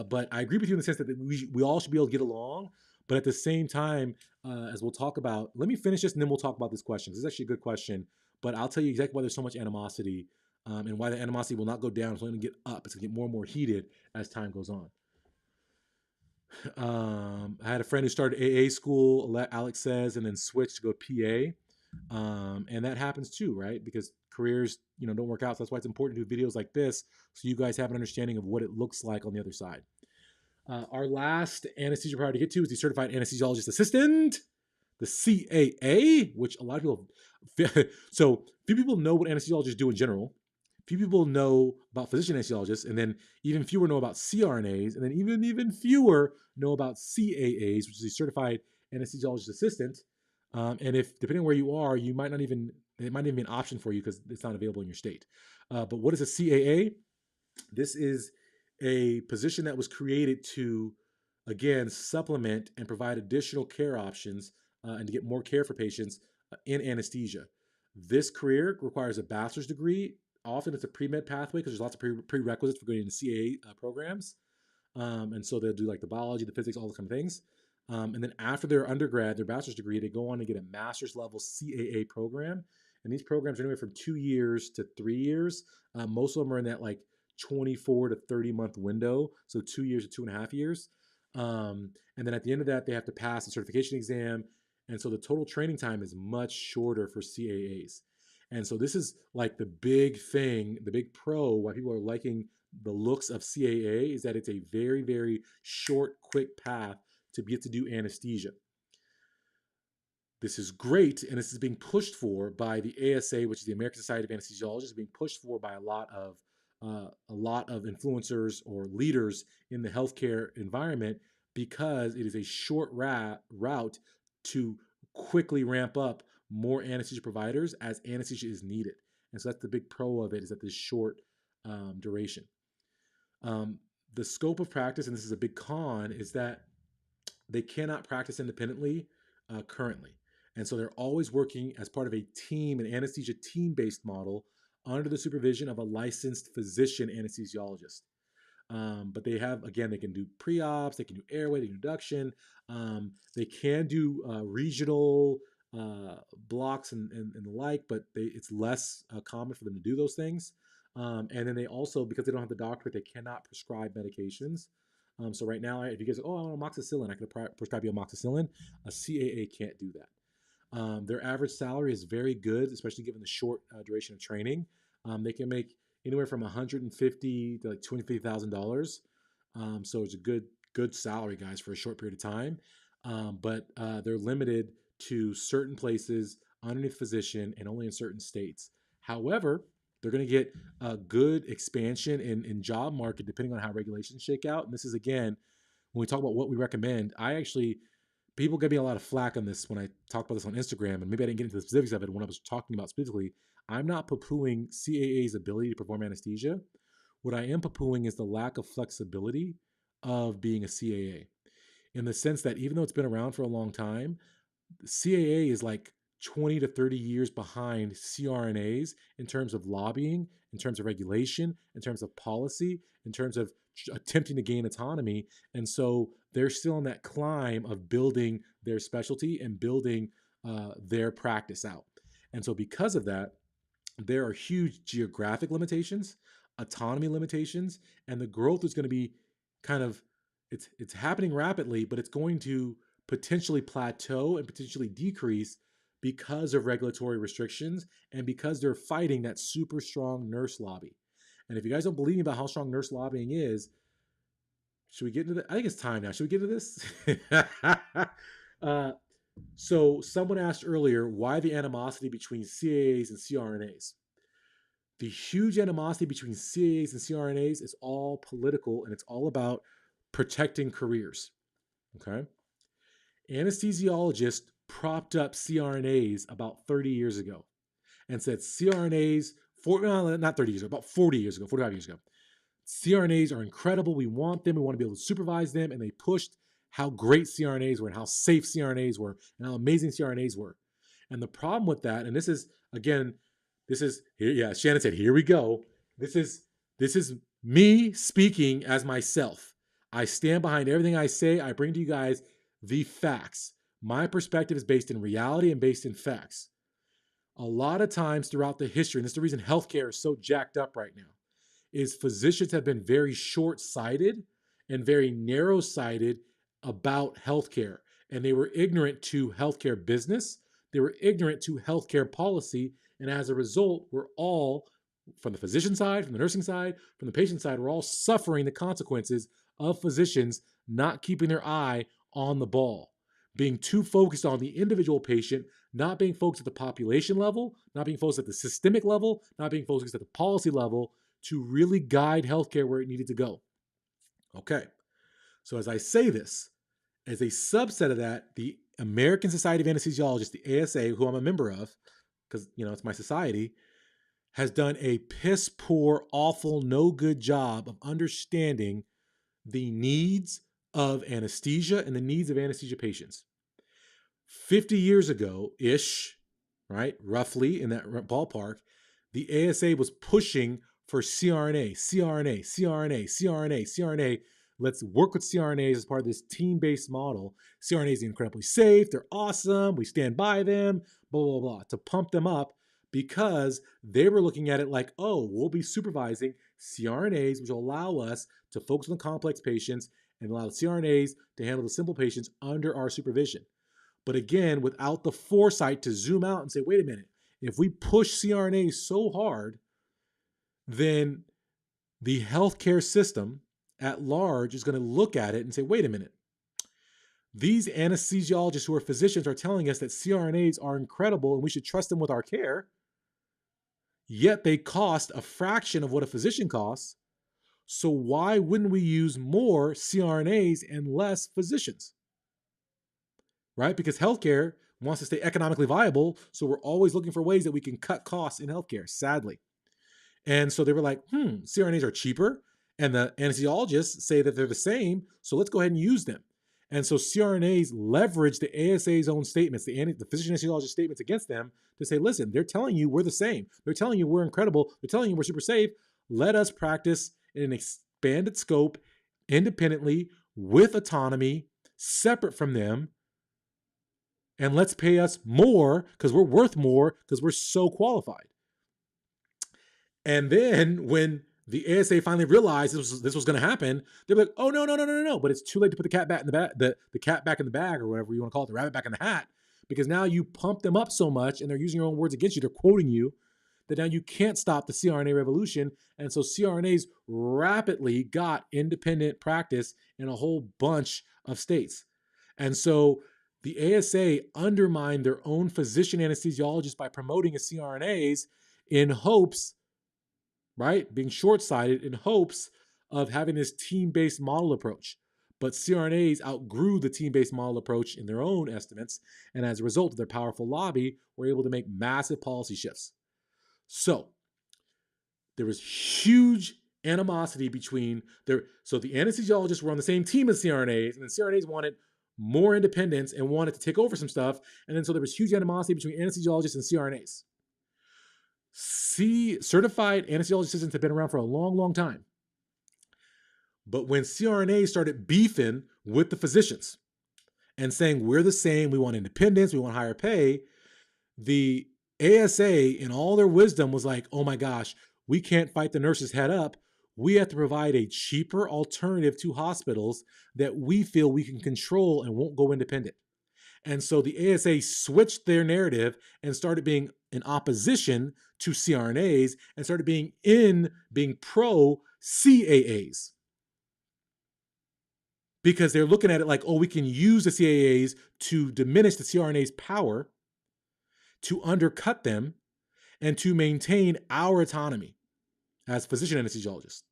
but I agree with you in the sense that we all should be able to get along. But at the same time, as we'll talk about, let me finish this and then we'll talk about this question. This is actually a good question, but I'll tell you exactly why there's so much animosity and why the animosity will not go down. It's only going to get up. It's going to get more and more heated as time goes on. I had a friend who started AA school, Alex says, and then switched to go PA. And that happens too, right? Because careers, don't work out. So that's why it's important to do videos like this, so you guys have an understanding of what it looks like on the other side. Our last anesthesia priority to get to is the Certified Anesthesiologist Assistant, the CAA, which a lot of people, so few people know what anesthesiologists do in general. few people know about physician anesthesiologists, and then even fewer know about CRNAs, and then even fewer know about CAAs, which is a certified anesthesiologist assistant. And if depending on where you are, you might not even it might even be an option for you because it's not available in your state. But what is a CAA? This is a position that was created to, again, supplement and provide additional care options and to get more care for patients in anesthesia. This career requires a bachelor's degree. Often it's a pre-med pathway because there's lots of prerequisites for going into CAA programs. And so they'll do like the biology, the physics, all those kind of things. And then after their undergrad, their bachelor's degree, they go on to get a master's level CAA program. And these programs are anywhere from 2 years to 3 years. Most of them are in that like 24 to 30 month window. So 2 years to 2.5 years. And then at the end of that, they have to pass a certification exam. And so the total training time is much shorter for CAAs. And so this is like the big thing, the big pro, why people are liking the looks of CAA is that it's a very, very short, quick path to be able to do anesthesia. This is great, and this is being pushed for by the ASA, which is the American Society of Anesthesiologists, being pushed for by a lot of influencers or leaders in the healthcare environment because it is a short route to quickly ramp up more anesthesia providers as anesthesia is needed. And so that's the big pro of it, is that this short duration. The scope of practice, and this is a big con, is that they cannot practice independently currently. And so they're always working as part of a team, an anesthesia team-based model under the supervision of a licensed physician anesthesiologist. But they have, again, they can do pre-ops, they can do airway, they can do induction, they can do regional blocks and the like, but it's less common for them to do those things. And then they also, because they don't have the doctorate, they cannot prescribe medications. So right now, if you guys say, oh, I want amoxicillin, I can prescribe you amoxicillin. A CAA can't do that. Their average salary is very good, especially given the short duration of training. They can make anywhere from $150,000 to like $250,000. So it's a good salary, guys, for a short period of time. But they're limited to certain places underneath physician and only in certain states. However, they're going to get a good expansion in job market depending on how regulations shake out. And this is, again, when we talk about what we recommend, people give me a lot of flack on this when I talk about this on Instagram, and maybe I didn't get into the specifics of it when I was talking about specifically. I'm not poo-pooing CAA's ability to perform anesthesia. What I am poo-pooing is the lack of flexibility of being a CAA, in the sense that even though it's been around for a long time, the CAA is like 20 to 30 years behind CRNAs in terms of lobbying, in terms of regulation, in terms of policy, in terms of attempting to gain autonomy. And so they're still in that climb of building their specialty and building their practice out. And so because of that, there are huge geographic limitations, autonomy limitations, and the growth is going to be kind of, it's happening rapidly, but it's going to potentially plateau and potentially decrease because of regulatory restrictions and because they're fighting that super strong nurse lobby. And if you guys don't believe me about how strong nurse lobbying is, should we get into that? I think it's time now. Should we get into this? So someone asked earlier, why the animosity between CAAs and CRNAs? The huge animosity between CAAs and CRNAs is all political, and it's all about protecting careers. Okay? Anesthesiologists propped up CRNAs about 30 years ago and said CRNAs, not 30 years ago, about 40 years ago, 45 years ago. CRNAs are incredible. We want them. We want to be able to supervise them. And they pushed how great CRNAs were and how safe CRNAs were and how amazing CRNAs were. And the problem with that, and this is, again, Shannon said, here we go. This is me speaking as myself. I stand behind everything I say. I bring to you guys the facts. My perspective is based in reality and based in facts. A lot of times throughout the history, and this is the reason healthcare is so jacked up right now, is physicians have been very short-sighted and very narrow-sighted about healthcare. And they were ignorant to healthcare business. They were ignorant to healthcare policy. And as a result, we're all, from the physician side, from the nursing side, from the patient side, we're all suffering the consequences of physicians not keeping their eye on the ball, being too focused on the individual patient, not being focused at the population level, not being focused at the systemic level, not being focused at the policy level to really guide healthcare where it needed to go. Okay, so as I say this, as a subset of that, the American Society of Anesthesiologists, the ASA, who I'm a member of, because it's my society, has done a piss poor, awful, no good job of understanding the needs of anesthesia and the needs of anesthesia patients. 50 years ago-ish, right, roughly in that ballpark, the ASA was pushing for CRNA, CRNA, CRNA, CRNA, CRNA. Let's work with CRNAs as part of this team-based model. CRNAs are incredibly safe. They're awesome. We stand by them, blah, blah, blah, to pump them up because they were looking at it like, oh, we'll be supervising CRNAs, which will allow us to focus on the complex patients and allow the CRNAs to handle the simple patients under our supervision. But again, without the foresight to zoom out and say, wait a minute, if we push CRNAs so hard, then the healthcare system at large is going to look at it and say, wait a minute, these anesthesiologists who are physicians are telling us that CRNAs are incredible and we should trust them with our care, yet they cost a fraction of what a physician costs. So why wouldn't we use more CRNAs and less physicians? Right? Because healthcare wants to stay economically viable, so we're always looking for ways that we can cut costs in healthcare, sadly. And so they were like, CRNAs are cheaper, and the anesthesiologists say that they're the same, so let's go ahead and use them. And so CRNAs leverage the ASA's own statements, the physician anesthesiologist statements against them to say, listen, they're telling you we're the same. They're telling you we're incredible. They're telling you we're super safe. Let us practice in an expanded scope, independently, with autonomy, separate from them, and let's pay us more because we're worth more because we're so qualified. And then when the ASA finally realized this was going to happen, they're like, oh, no. But it's too late to put the cat back in the cat back in the bag, or whatever you want to call it, the rabbit back in the hat, because now you pump them up so much and they're using your own words against you. They're quoting you that now you can't stop the CRNA revolution. And so CRNAs rapidly got independent practice in a whole bunch of states. And so the ASA undermined their own physician anesthesiologists by promoting a CRNAs in hopes, right, being short-sighted in hopes of having this team-based model approach. But CRNAs outgrew the team-based model approach in their own estimates, and as a result of their powerful lobby, were able to make massive policy shifts. So there was huge animosity between so the anesthesiologists were on the same team as CRNAs, and the CRNAs wanted more independence and wanted to take over some stuff. And then so there was huge animosity between anesthesiologists and CRNAs. Certified anesthesiology assistants have been around for a long, long time. But when CRNAs started beefing with the physicians and saying, we're the same, we want independence, we want higher pay, the ASA, in all their wisdom, was like, oh my gosh, we can't fight the nurses head up. We have to provide a cheaper alternative to hospitals that we feel we can control and won't go independent. And so the ASA switched their narrative and started being in opposition to CRNAs and started being pro CAAs. Because they're looking at it like, oh, we can use the CAAs to diminish the CRNA's power, to undercut them, and to maintain our autonomy as physician anesthesiologists.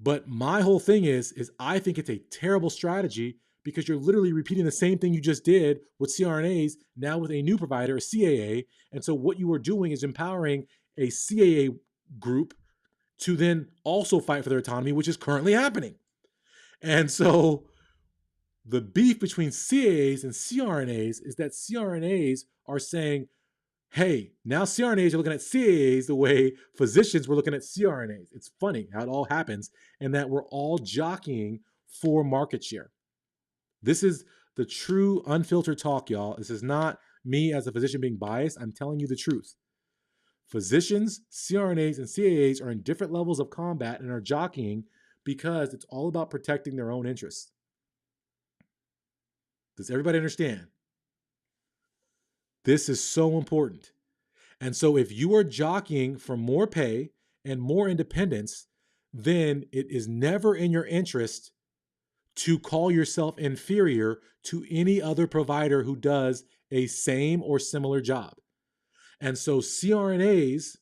But my whole thing is I think it's a terrible strategy because you're literally repeating the same thing you just did with CRNAs, now with a new provider, a CAA. And so what you are doing is empowering a CAA group to then also fight for their autonomy, which is currently happening. And so the beef between CAAs and CRNAs is that CRNAs are saying, hey, now CRNAs are looking at CAAs the way physicians were looking at CRNAs. It's funny how it all happens, and that we're all jockeying for market share. This is the true unfiltered talk, y'all. This is not me as a physician being biased. I'm telling you the truth. Physicians, CRNAs, and CAAs are in different levels of combat and are jockeying because it's all about protecting their own interests. Does everybody understand? This is so important. And so if you are jockeying for more pay and more independence, then it is never in your interest to call yourself inferior to any other provider who does a same or similar job. And so CRNAs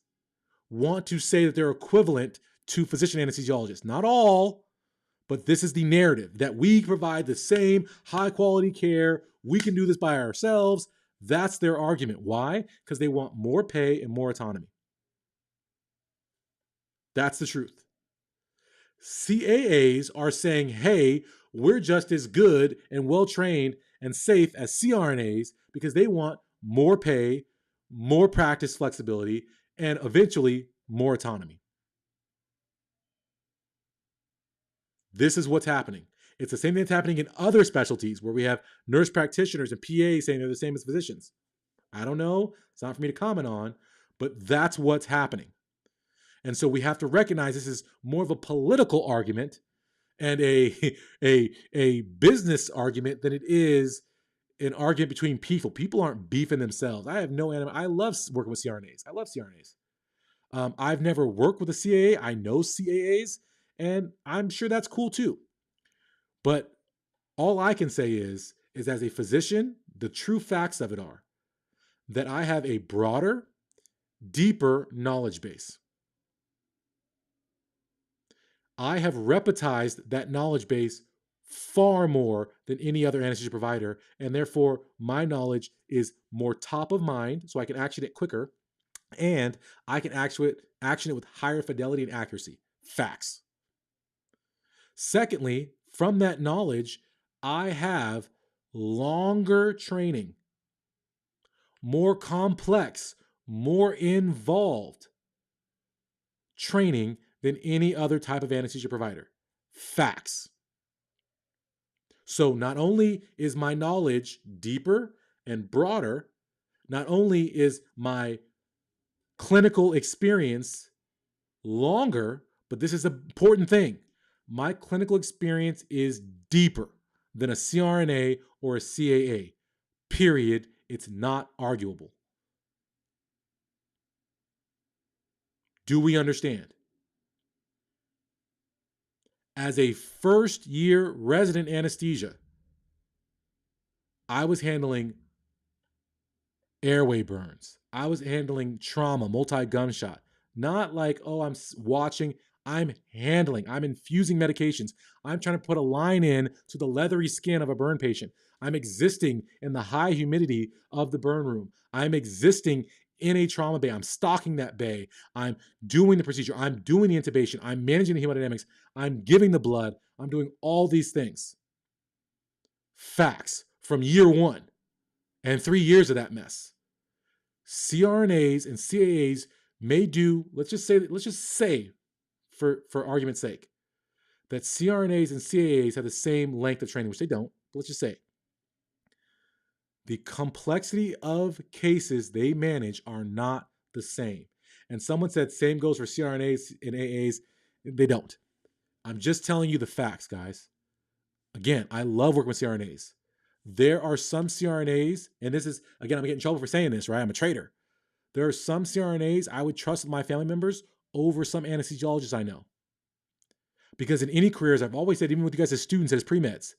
want to say that they're equivalent to physician anesthesiologists. Not all, but this is the narrative that we provide the same high quality care. We can do this by ourselves. That's their argument. Why? Because they want more pay and more autonomy. That's the truth. CAAs are saying, hey, we're just as good and well trained and safe as CRNAs because they want more pay, more practice flexibility, and eventually more autonomy. This is what's happening. It's the same thing that's happening in other specialties where we have nurse practitioners and PAs saying they're the same as physicians. I don't know. It's not for me to comment on, but that's what's happening. And so we have to recognize this is more of a political argument and a business argument than it is an argument between people. People aren't beefing themselves. I have no anime. I love working with CRNAs. I love CRNAs. I've never worked with a CAA. I know CAAs, and I'm sure that's cool too. But all I can say is as a physician, the true facts of it are that I have a broader, deeper knowledge base. I have repetized that knowledge base far more than any other anesthesia provider, and therefore my knowledge is more top of mind, so I can action it quicker, and I can action it with higher fidelity and accuracy. Facts. Secondly, from that knowledge, I have longer training, more complex, more involved training than any other type of anesthesia provider. Facts. So not only is my knowledge deeper and broader, not only is my clinical experience longer, but this is an important thing. My clinical experience is deeper than a CRNA or a CAA. Period. It's not arguable. Do we understand? As a first-year resident anesthesia, I was handling airway burns. I was handling trauma, multi-gunshot. Not like, oh, I'm watching. I'm handling. I'm infusing medications. I'm trying to put a line in to the leathery skin of a burn patient. I'm existing in the high humidity of the burn room. I'm existing in a trauma bay. I'm stocking that bay. I'm doing the procedure. I'm doing the intubation. I'm managing the hemodynamics. I'm giving the blood. I'm doing all these things. Facts from year one and 3 years of that mess. CRNAs and CAAs may do, let's just say for argument's sake, that CRNAs and CAAs have the same length of training, which they don't, but let's just say the complexity of cases they manage are not the same. And someone said same goes for CRNAs and AAs. They don't. I'm just telling you the facts, guys. Again, I love working with CRNAs. There are some CRNAs, and this is, again, I'm getting in trouble for saying this, right? I'm a traitor. There are some CRNAs I would trust with my family members over some anesthesiologists I know. Because in any careers, I've always said, even with you guys as students, as pre-meds,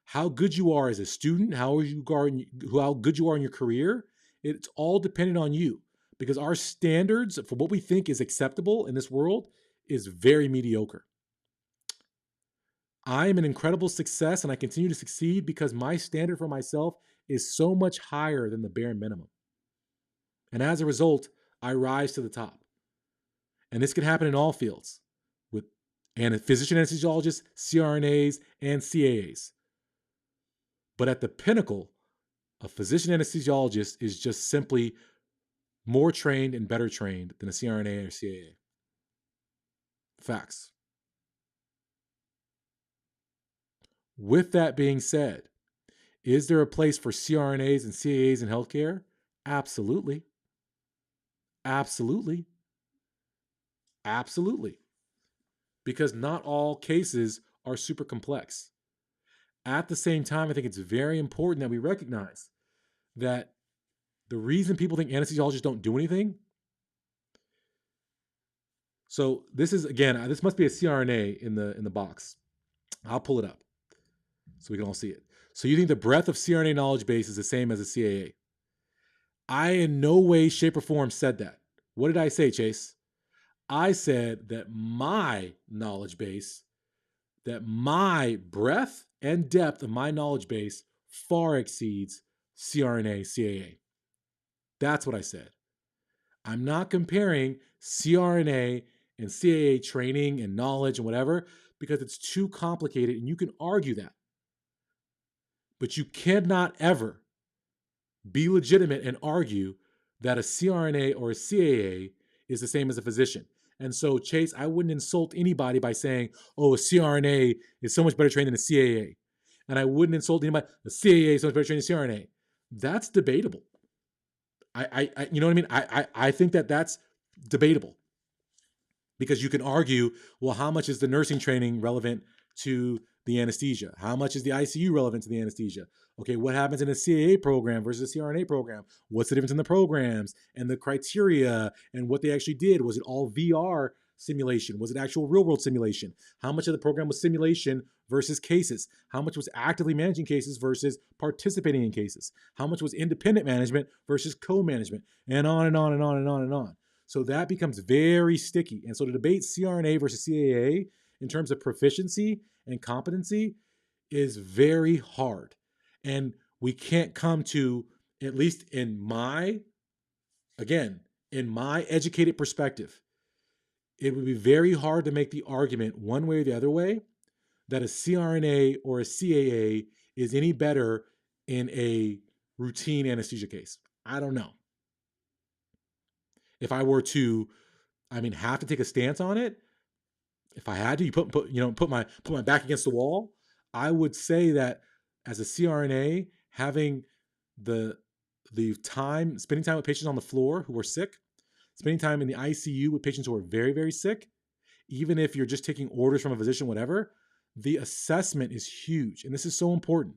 how good you are as a student, how good you are in your career, it's all dependent on you. Because our standards for what we think is acceptable in this world is very mediocre. I am an incredible success and I continue to succeed because my standard for myself is so much higher than the bare minimum. And as a result, I rise to the top. And this can happen in all fields with physician anesthesiologists, CRNAs, and CAAs. But at the pinnacle, a physician anesthesiologist is just simply more trained and better trained than a CRNA or CAA. Facts. With that being said, is there a place for CRNAs and CAAs in healthcare? Absolutely. Absolutely. Absolutely. Because not all cases are super complex. At the same time, I think it's very important that we recognize that the reason people think anesthesiologists don't do anything. So this is, again, this must be a CRNA in the box. I'll pull it up. so we can all see it. So you think the breadth of CRNA knowledge base is the same as a CAA? I in no way, shape, or form said that. What did I say, Chase? I said that my knowledge base, that my breadth and depth of my knowledge base far exceeds CRNA, CAA. That's what I said. I'm not comparing CRNA and CAA training and knowledge and whatever because it's too complicated and you can argue that. But you cannot ever be legitimate and argue that a CRNA or a CAA is the same as a physician. And so, Chase, I wouldn't insult anybody by saying, oh, a CRNA is so much better trained than a CAA. And I wouldn't insult anybody, a CAA is so much better trained than a CRNA. That's debatable. I you know what I mean? I think that that's debatable because you can argue, well, how much is the nursing training relevant to the anesthesia? How much is the ICU relevant to the anesthesia? Okay, what happens in a CAA program versus a CRNA program? What's the difference in the programs and the criteria and what they actually did? Was it all VR simulation? Was it actual real world simulation? How much of the program was simulation versus cases? How much was actively managing cases versus participating in cases? How much was independent management versus co-management? And on and on and on and on and on. So that becomes very sticky. And so to debate CRNA versus CAA in terms of proficiency and competency is very hard. And we can't come to, at least in my educated perspective, it would be very hard to make the argument one way or the other way that a CRNA or a CAA is any better in a routine anesthesia case. I don't know. If I were to, have to take a stance on it, if I had to, put my back against the wall, I would say that as a CRNA, having the time, spending time with patients on the floor who are sick, spending time in the ICU with patients who are very, very sick, even if you're just taking orders from a physician, whatever, the assessment is huge. And this is so important.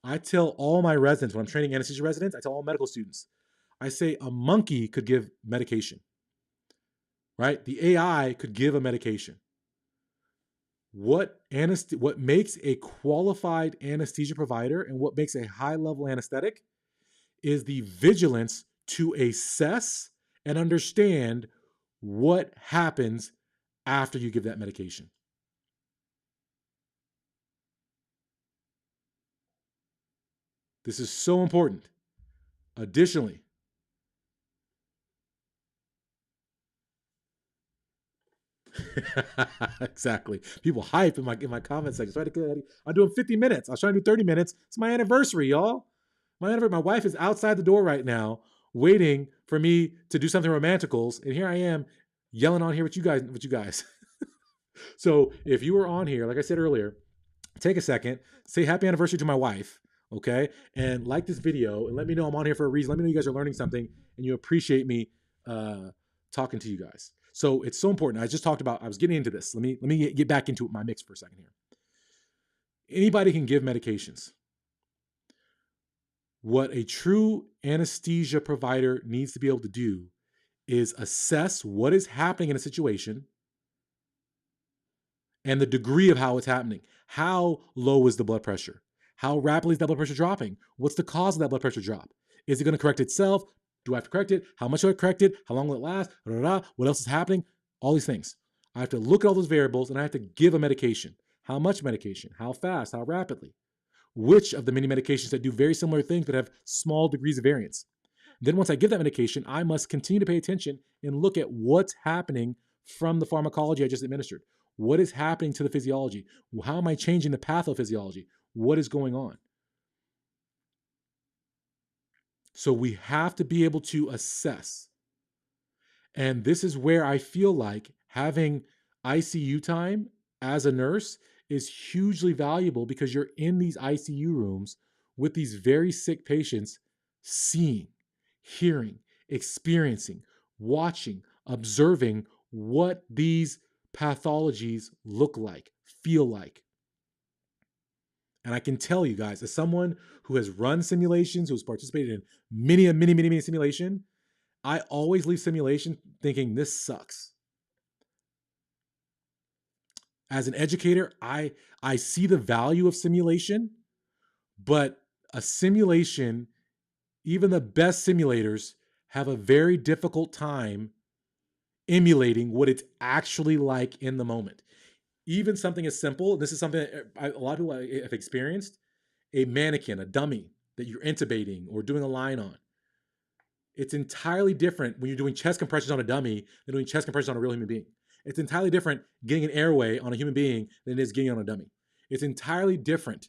I tell all my residents, when I'm training anesthesia residents, I tell all medical students, I say a monkey could give medication, right? The AI could give a medication. What makes a qualified anesthesia provider and what makes a high-level anesthetic is the vigilance to assess and understand what happens after you give that medication. This is so important. Additionally, exactly. People hype in my comment section. I'm doing 50 minutes. I was trying to do 30 minutes. It's my anniversary, y'all. My wife is outside the door right now, waiting for me to do something romanticals, and here I am yelling on here with you guys. So if you were on here, like I said earlier, take a second, say happy anniversary to my wife, okay? And like this video and let me know I'm on here for a reason. Let me know you guys are learning something and you appreciate me talking to you guys. So it's so important. I was getting into this. Let me get back into my mix for a second here. Anybody can give medications. What a true anesthesia provider needs to be able to do is assess what is happening in a situation and the degree of how it's happening. How low is the blood pressure? How rapidly is that blood pressure dropping? What's the cause of that blood pressure drop? Is it going to correct itself? Do I have to correct it? How much do I correct it? How long will it last? What else is happening? All these things. I have to look at all those variables and I have to give a medication. How much medication? How fast? How rapidly? Which of the many medications that do very similar things but have small degrees of variance? Then once I give that medication, I must continue to pay attention and look at what's happening from the pharmacology I just administered. What is happening to the physiology? How am I changing the pathophysiology? What is going on? So we have to be able to assess. And this is where I feel like having ICU time as a nurse is hugely valuable because you're in these ICU rooms with these very sick patients, seeing, hearing, experiencing, watching, observing what these pathologies look like, feel like. And I can tell you guys, as someone who has run simulations, who's participated in many simulation, I always leave simulation thinking this sucks. As an educator, I see the value of simulation, but a simulation, even the best simulators have a very difficult time emulating what it's actually like in the moment. Even something as simple, this is something that a lot of people have experienced, a mannequin, a dummy that you're intubating or doing a line on. It's entirely different when you're doing chest compressions on a dummy than doing chest compressions on a real human being. It's entirely different getting an airway on a human being than it is getting on a dummy. It's entirely different.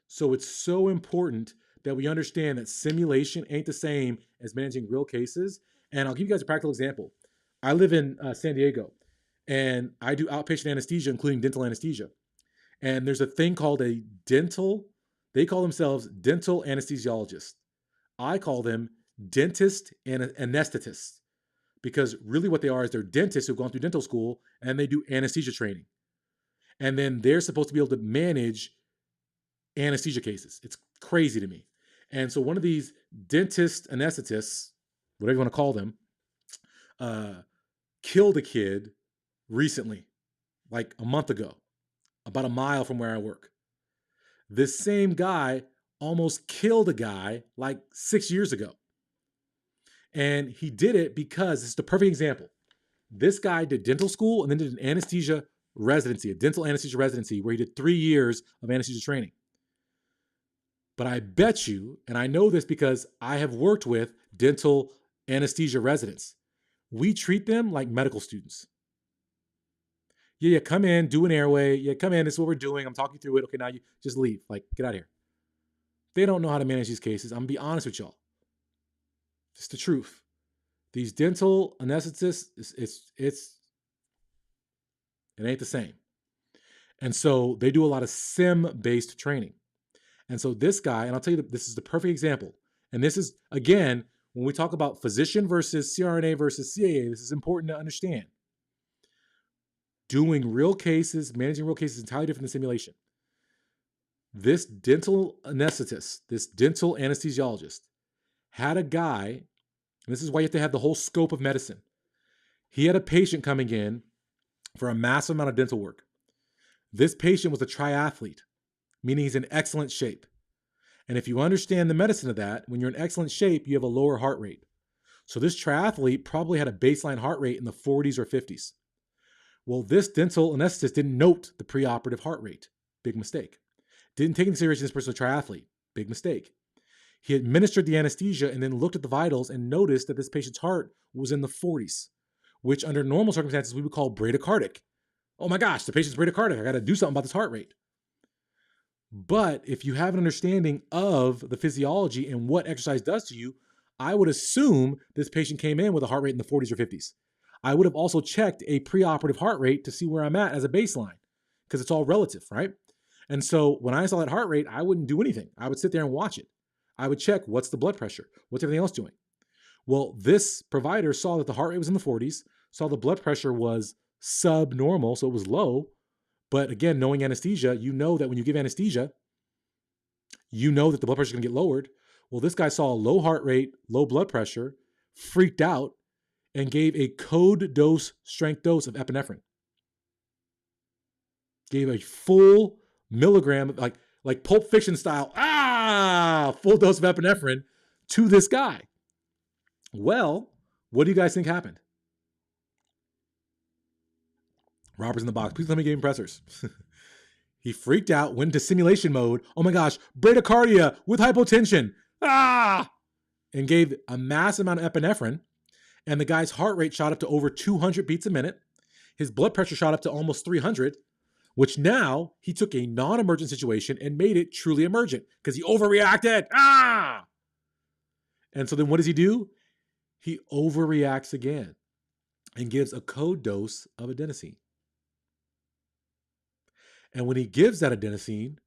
So it's so important that we understand that simulation ain't the same as managing real cases. And I'll give you guys a practical example. I live in San Diego, and I do outpatient anesthesia, including dental anesthesia. And there's a thing called they call themselves dental anesthesiologists. I call them dentist and anesthetists, because really what they are is they're dentists who've gone through dental school and they do anesthesia training. And then they're supposed to be able to manage anesthesia cases. It's crazy to me. And so one of these dentist anesthetists, whatever you want to call them, killed a kid recently, like a month ago, about a mile from where I work. This same guy almost killed a guy like 6 years ago. And he did it because it's the perfect example. This guy did dental school and then did an anesthesia residency, a dental anesthesia residency, where he did 3 years of anesthesia training. But I bet you, and I know this because I have worked with dental anesthesia residents, we treat them like medical students. Yeah, come in, do an airway. Yeah, come in, this is what we're doing. I'm talking through it. Okay, now you just leave. Like, get out of here. They don't know how to manage these cases. I'm gonna be honest with y'all. It's the truth. These dental anesthetists, it ain't the same. And so they do a lot of sim-based training. And so this guy, and I'll tell you, this is the perfect example. And this is, again, when we talk about physician versus CRNA versus CAA, this is important to understand. Doing real cases, managing real cases is entirely different than simulation. This dental anesthetist, this dental anesthesiologist, had a guy, and this is why you have to have the whole scope of medicine. He had a patient coming in for a massive amount of dental work. This patient was a triathlete, meaning he's in excellent shape. And if you understand the medicine of that, when you're in excellent shape, you have a lower heart rate. So this triathlete probably had a baseline heart rate in the 40s or 50s. Well, this dental anesthetist didn't note the preoperative heart rate. Big mistake. Didn't take into consideration this person's a triathlete. Big mistake. He administered the anesthesia and then looked at the vitals and noticed that this patient's heart was in the 40s, which under normal circumstances we would call bradycardic. Oh my gosh, the patient's bradycardic. I got to do something about this heart rate. But if you have an understanding of the physiology and what exercise does to you, I would assume this patient came in with a heart rate in the 40s or 50s. I would have also checked a preoperative heart rate to see where I'm at as a baseline, because it's all relative, right? And so when I saw that heart rate, I wouldn't do anything. I would sit there and watch it. I would check, what's the blood pressure? What's everything else doing? Well, this provider saw that the heart rate was in the 40s, saw the blood pressure was subnormal, so it was low. But again, knowing anesthesia, you know that when you give anesthesia, you know that the blood pressure is going to get lowered. Well, this guy saw a low heart rate, low blood pressure, freaked out, and gave a code dose, strength dose of epinephrine. Gave a full milligram, like Pulp Fiction style, full dose of epinephrine to this guy. Well, what do you guys think happened? Robert's in the box. Please let me give him pressers. He freaked out, went into simulation mode. Oh my gosh, bradycardia with hypotension. And gave a massive amount of epinephrine. And the guy's heart rate shot up to over 200 beats a minute. His blood pressure shot up to almost 300, which now he took a non-emergent situation and made it truly emergent because he overreacted. And so then what does he do? He overreacts again and gives a code dose of adenosine. And when he gives that adenosine,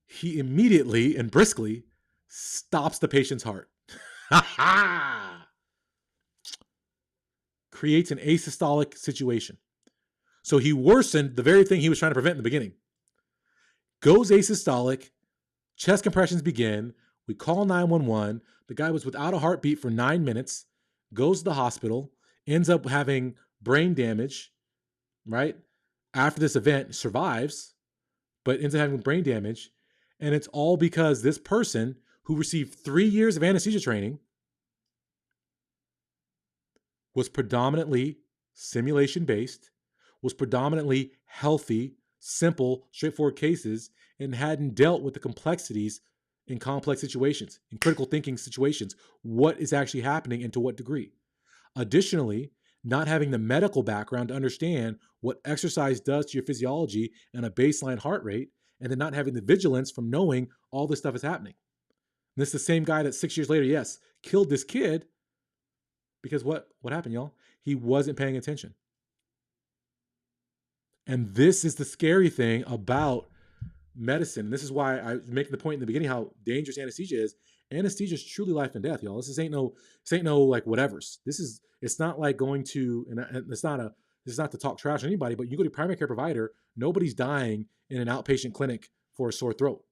he immediately and briskly stops the patient's heart. Creates an asystolic situation. So he worsened the very thing he was trying to prevent in the beginning. Goes asystolic, chest compressions begin, we call 911, the guy was without a heartbeat for 9 minutes, goes to the hospital, ends up having brain damage, right? after this event survives, but ends up having brain damage. And it's all because this person who received 3 years of anesthesia training was predominantly simulation based, was predominantly healthy, simple, straightforward cases, and hadn't dealt with the complexities in complex situations, in critical thinking situations, what is actually happening and to what degree. Additionally, not having the medical background to understand what exercise does to your physiology and a baseline heart rate, and then not having the vigilance from knowing all this stuff is happening. And this is the same guy that 6 years later, yes, killed this kid because what happened, y'all? He wasn't paying attention. And this is the scary thing about medicine. This is why I was making the point in the beginning how dangerous anesthesia is. Anesthesia is truly life and death, y'all. This ain't no like whatevers. It's not like going to, and it's not to talk trash on anybody, but you go to primary care provider, nobody's dying in an outpatient clinic for a sore throat.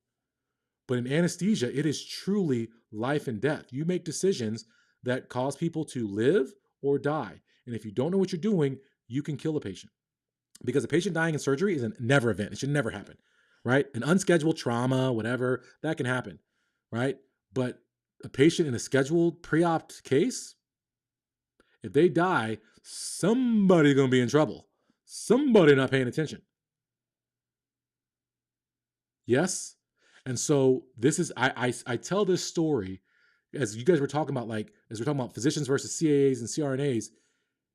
But in anesthesia, it is truly life and death. You make decisions that cause people to live or die. And if you don't know what you're doing, you can kill a patient. Because a patient dying in surgery is a never event. It should never happen, right? An unscheduled trauma, whatever, that can happen, right? But a patient in a scheduled pre-op case, if they die, somebody's going to be in trouble. Somebody not paying attention. Yes? And so this is, I tell this story as you guys were talking about, like, as we're talking about physicians versus CAAs and CRNAs,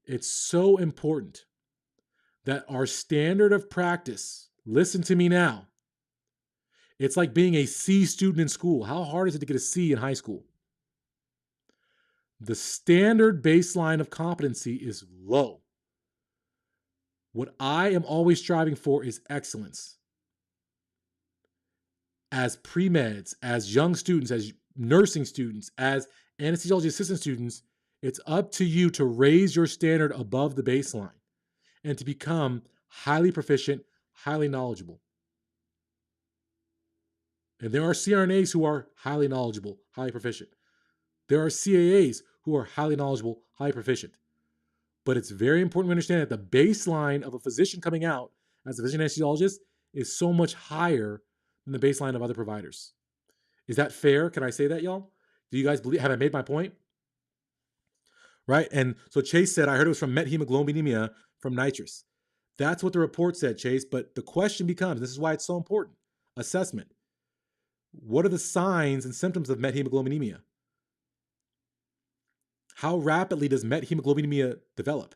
it's so important that our standard of practice, listen to me now, it's like being a C student in school. How hard is it to get a C in high school? The standard baseline of competency is low. What I am always striving for is excellence. As pre-meds, as young students, as nursing students, as anesthesiology assistant students, it's up to you to raise your standard above the baseline and to become highly proficient, highly knowledgeable. And there are CRNAs who are highly knowledgeable, highly proficient. There are CAAs who are highly knowledgeable, highly proficient. But it's very important to understand that the baseline of a physician coming out as a physician anesthesiologist is so much higher than the baseline of other providers. Is that fair? Can I say that, y'all? Do you guys believe? Have I made my point? Right? And so Chase said, I heard it was from methemoglobinemia from nitrous. That's what the report said, Chase. But the question becomes, this is why it's so important, assessment. What are the signs and symptoms of methemoglobinemia? How rapidly does methemoglobinemia develop?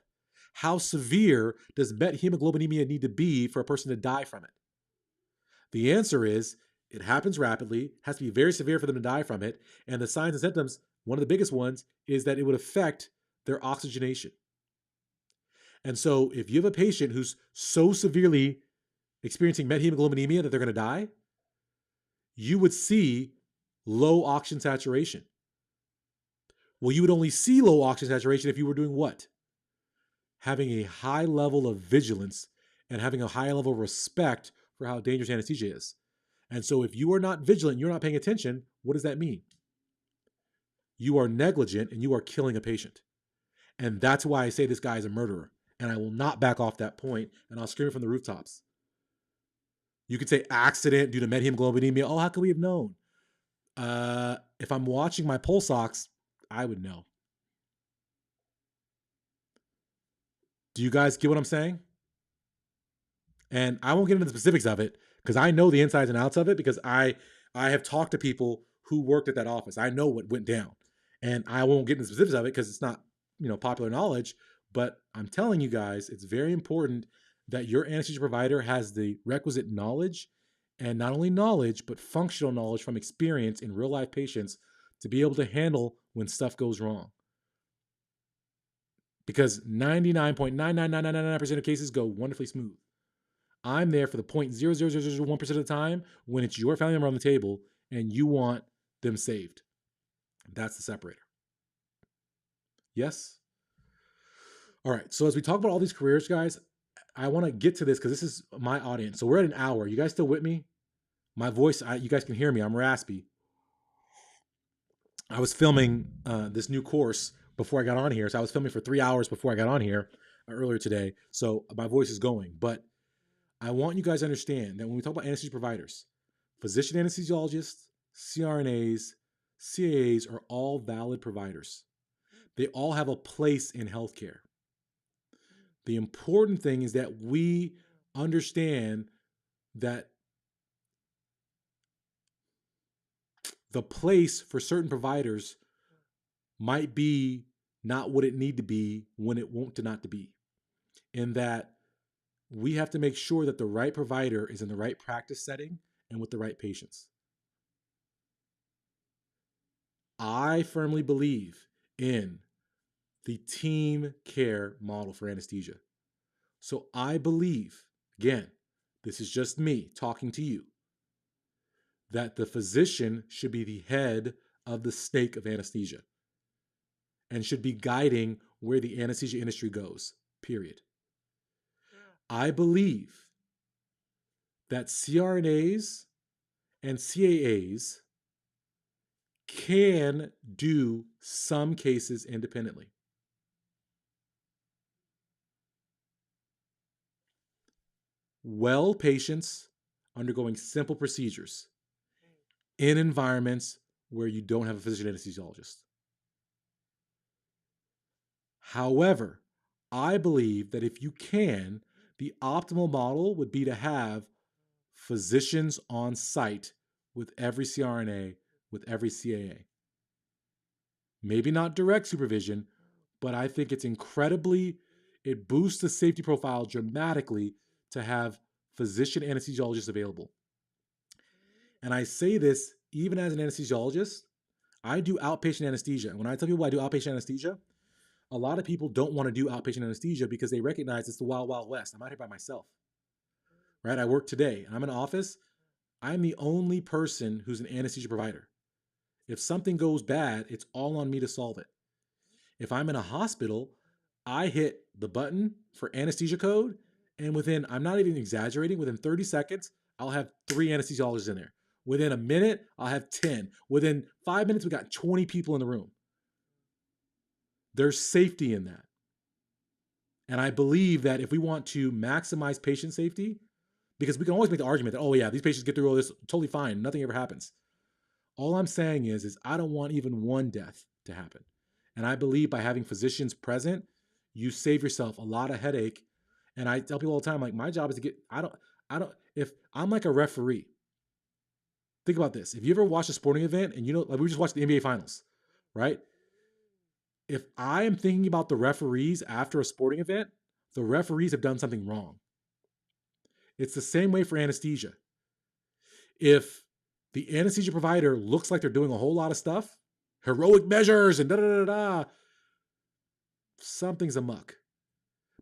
How severe does methemoglobinemia need to be for a person to die from it? The answer is, it happens rapidly, has to be very severe for them to die from it, and the signs and symptoms, one of the biggest ones, is that it would affect their oxygenation. And so if you have a patient who's so severely experiencing methemoglobinemia that they're going to die, you would see low oxygen saturation. Well, you would only see low oxygen saturation if you were doing what? Having a high level of vigilance and having a high level of respect for how dangerous anesthesia is. And so if you are not vigilant, you're not paying attention, what does that mean? You are negligent and you are killing a patient. And that's why I say this guy is a murderer. And I will not back off that point, and I'll scream it from the rooftops. You could say accident due to methemoglobinemia. Oh, how could we have known? If I'm watching my pulse ox, I would know. Do you guys get what I'm saying? And I won't get into the specifics of it because I know the insides and outs of it because I have talked to people who worked at that office. I know what went down. And I won't get into the specifics of it because it's not, popular knowledge. But I'm telling you guys, it's very important that your anesthesia provider has the requisite knowledge, and not only knowledge, but functional knowledge from experience in real life patients to be able to handle when stuff goes wrong. Because 99.99999% of cases go wonderfully smooth. I'm there for the 0.00001% of the time when it's your family member on the table and you want them saved. That's the separator. Yes? All right. So as we talk about all these careers, guys, I want to get to this because this is my audience. So we're at an hour. You guys still with me? My voice, you guys can hear me. I'm raspy. I was filming this new course before I got on here. So I was filming for 3 hours before I got on here earlier today. So my voice is going. But I want you guys to understand that when we talk about anesthesia providers, physician anesthesiologists, CRNAs, CAAs are all valid providers. They all have a place in healthcare. The important thing is that we understand that the place for certain providers might be not what it need to be when it won't to not to be. And that we have to make sure that the right provider is in the right practice setting and with the right patients. I firmly believe in the team care model for anesthesia. So I believe, again, this is just me talking to you, that the physician should be the head of the snake of anesthesia and should be guiding where the anesthesia industry goes, period. I believe that CRNAs and CAAs can do some cases independently. Well patients undergoing simple procedures in environments where you don't have a physician anesthesiologist. However, I believe that if you can, the optimal model would be to have physicians on site with every CRNA, with every CAA. Maybe not direct supervision, but I think it boosts the safety profile dramatically to have physician anesthesiologists available. And I say this even as an anesthesiologist, I do outpatient anesthesia. And when I tell people I do outpatient anesthesia, a lot of people don't want to do outpatient anesthesia because they recognize it's the wild, wild west. I'm out here by myself, right? I work today. I'm in an office. I'm the only person who's an anesthesia provider. If something goes bad, it's all on me to solve it. If I'm in a hospital, I hit the button for anesthesia code, and I'm not even exaggerating, within 30 seconds, I'll have 3 anesthesiologists in there. Within a minute, I'll have 10. Within 5 minutes, we got 20 people in the room. There's safety in that. And I believe that if we want to maximize patient safety, because we can always make the argument that, oh yeah, these patients get through all this totally fine, nothing ever happens. All I'm saying is I don't want even one death to happen. And I believe by having physicians present, you save yourself a lot of headache. And I tell people all the time, like, my job is to if I'm like a referee, think about this. If you ever watch a sporting event and like we just watched the NBA finals, right? If I am thinking about the referees after a sporting event, the referees have done something wrong. It's the same way for anesthesia. If the anesthesia provider looks like they're doing a whole lot of stuff, heroic measures and da-da-da-da, something's amok.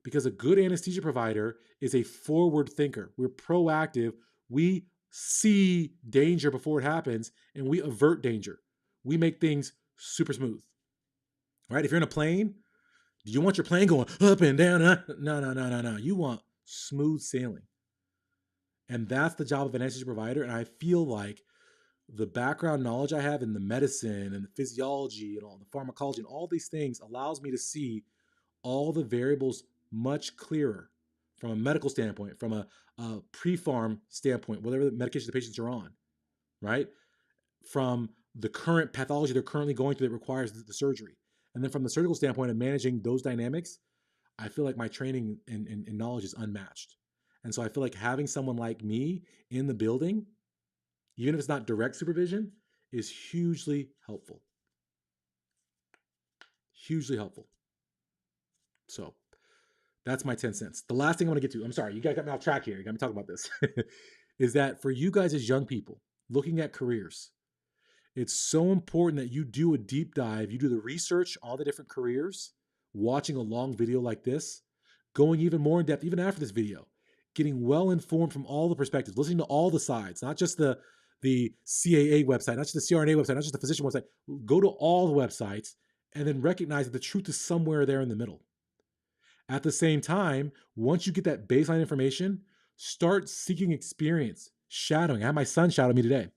Because a good anesthesia provider is a forward thinker. We're proactive. We see danger before it happens, and we avert danger. We make things super smooth. Right? If you're in a plane, do you want your plane going up and down? No. You want smooth sailing. And that's the job of an anesthesia provider. And I feel like the background knowledge I have in the medicine and the physiology and all the pharmacology and all these things allows me to see all the variables much clearer from a medical standpoint, from a pre-pharm standpoint, whatever the medication the patients are on, right? From the current pathology they're currently going through that requires the surgery. And then from the surgical standpoint of managing those dynamics, I feel like my training and knowledge is unmatched. And so I feel like having someone like me in the building, even if it's not direct supervision, is hugely helpful. Hugely helpful. So that's my 10 cents. The last thing I want to get to, I'm sorry, you guys got me off track here. You got me talking about this, is that for you guys as young people looking at careers, it's so important that you do a deep dive. You do the research, all the different careers, watching a long video like this, going even more in depth, even after this video, getting well informed from all the perspectives, listening to all the sides, not just the CAA website, not just the CRNA website, not just the physician website. Go to all the websites and then recognize that the truth is somewhere there in the middle. At the same time, once you get that baseline information, start seeking experience, shadowing. I had my son shadow me today.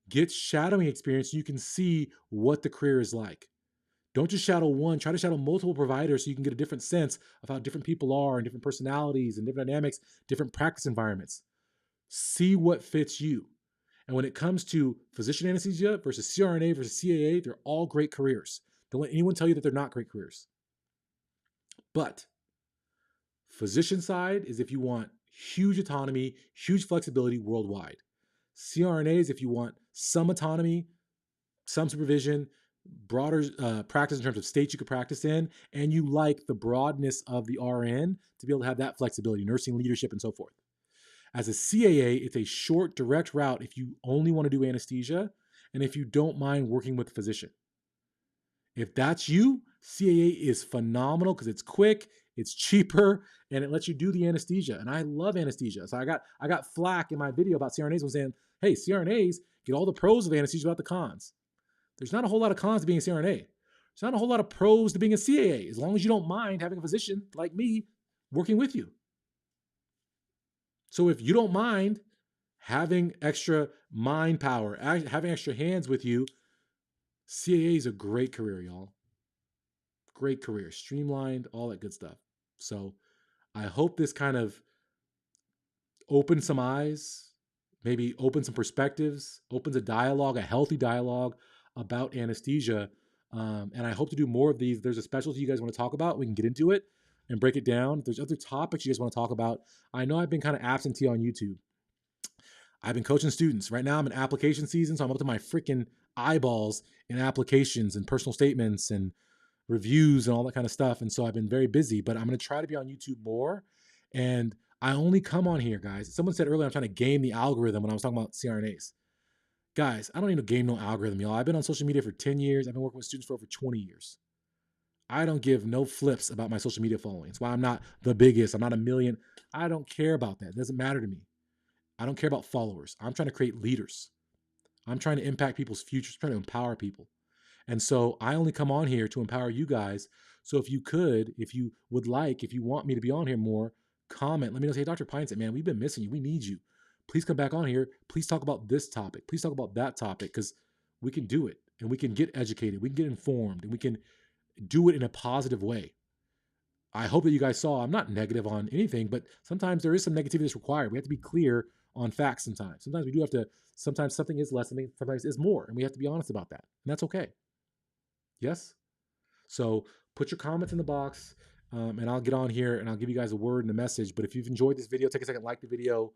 Get shadowing experience so you can see what the career is like. Don't just shadow one, try to shadow multiple providers so you can get a different sense of how different people are and different personalities and different dynamics, different practice environments. See what fits you. And when it comes to physician anesthesia versus CRNA versus CAA, they're all great careers. Don't let anyone tell you that they're not great careers. But physician side is if you want huge autonomy, huge flexibility worldwide. CRNAs if you want some autonomy, some supervision, broader practice in terms of states you could practice in, and you like the broadness of the RN to be able to have that flexibility, nursing leadership, and so forth. As a CAA, it's a short, direct route if you only want to do anesthesia and if you don't mind working with a physician. If that's you, CAA is phenomenal because it's quick, it's cheaper, and it lets you do the anesthesia. And I love anesthesia. So I got flack in my video about CRNAs was saying, hey, CRNAs get all the pros of anesthesia without the cons. There's not a whole lot of cons to being a CRNA. There's not a whole lot of pros to being a CAA, as long as you don't mind having a physician like me working with you. So if you don't mind having extra mind power, having extra hands with you, CAA is a great career, y'all. Great career, streamlined, all that good stuff. So I hope this kind of opens some eyes, maybe opens some perspectives, opens a dialogue, a healthy dialogue about anesthesia. And I hope to do more of these. There's a specialty you guys want to talk about. We can get into it and break it down. If there's other topics you guys want to talk about, I know I've been kind of absentee on YouTube. I've been coaching students. Right now I'm in application season, so I'm up to my freaking eyeballs in applications and personal statements and reviews and all that kind of stuff. And so I've been very busy, but I'm going to try to be on YouTube more. And I only come on here, guys. Someone said earlier I'm trying to game the algorithm when I was talking about CRNAs. Guys, I don't need to game no algorithm, y'all. I've been on social media for 10 years. I've been working with students for over 20 years. I don't give no flips about my social media following. That's why I'm not the biggest. I'm not a million. I don't care about that. It doesn't matter to me. I don't care about followers. I'm trying to create leaders. I'm trying to impact people's futures, trying to empower people. And so I only come on here to empower you guys. So if you could, if you would like, if you want me to be on here more, comment. Let me know, say, hey, Dr. Pinesett, man, we've been missing you. We need you. Please come back on here. Please talk about this topic. Please talk about that topic, because we can do it and we can get educated. We can get informed and we can do it in a positive way. I hope that you guys saw I'm not negative on anything, but sometimes there is some negativity that's required. We have to be clear on facts sometimes. Sometimes we do have to, sometimes something is less, sometimes it's more, and we have to be honest about that. And that's okay. Yes? So put your comments in the box, and I'll get on here and I'll give you guys a word and a message. But if you've enjoyed this video, take a second, like the video,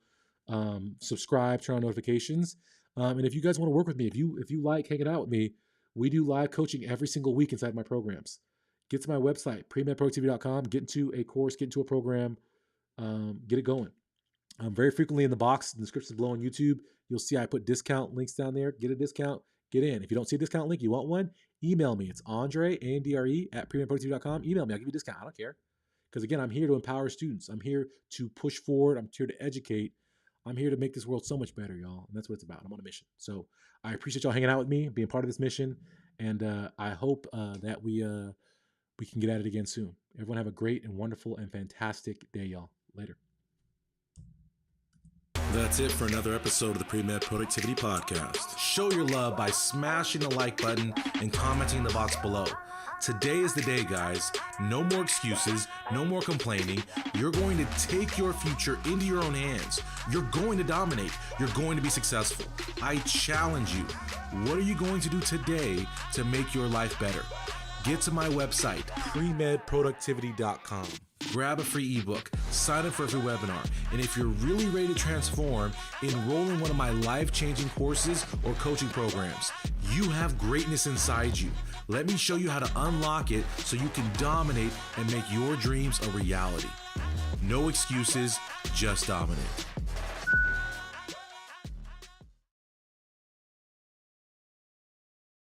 subscribe, turn on notifications. And if you guys want to work with me, if you like hanging out with me, we do live coaching every single week inside my programs. Get to my website, premedproductivity.com, get into a course, get into a program, get it going. Very frequently in the box, in the description below on YouTube, you'll see I put discount links down there. Get a discount, get in. If you don't see a discount link, you want one, email me. It's Andre, A-N-D-R-E, @premedproductivity.com. Email me. I'll give you a discount. I don't care. Because again, I'm here to empower students. I'm here to push forward. I'm here to educate. I'm here to make this world so much better, y'all. And that's what it's about. I'm on a mission. So I appreciate y'all hanging out with me, being part of this mission. And I hope that we can get at it again soon. Everyone have a great and wonderful and fantastic day, y'all. Later. That's it for another episode of the Pre-Med Productivity Podcast. Show your love by smashing the like button and commenting in the box below. Today is the day, guys. No more excuses, no more complaining. You're going to take your future into your own hands. You're going to dominate. You're going to be successful. I challenge you. What are you going to do today to make your life better? Get to my website, premedproductivity.com. Grab a free ebook, sign up for a free webinar, and if you're really ready to transform, enroll in one of my life-changing courses or coaching programs. You have greatness inside you. Let me show you how to unlock it so you can dominate and make your dreams a reality. No excuses, just dominate.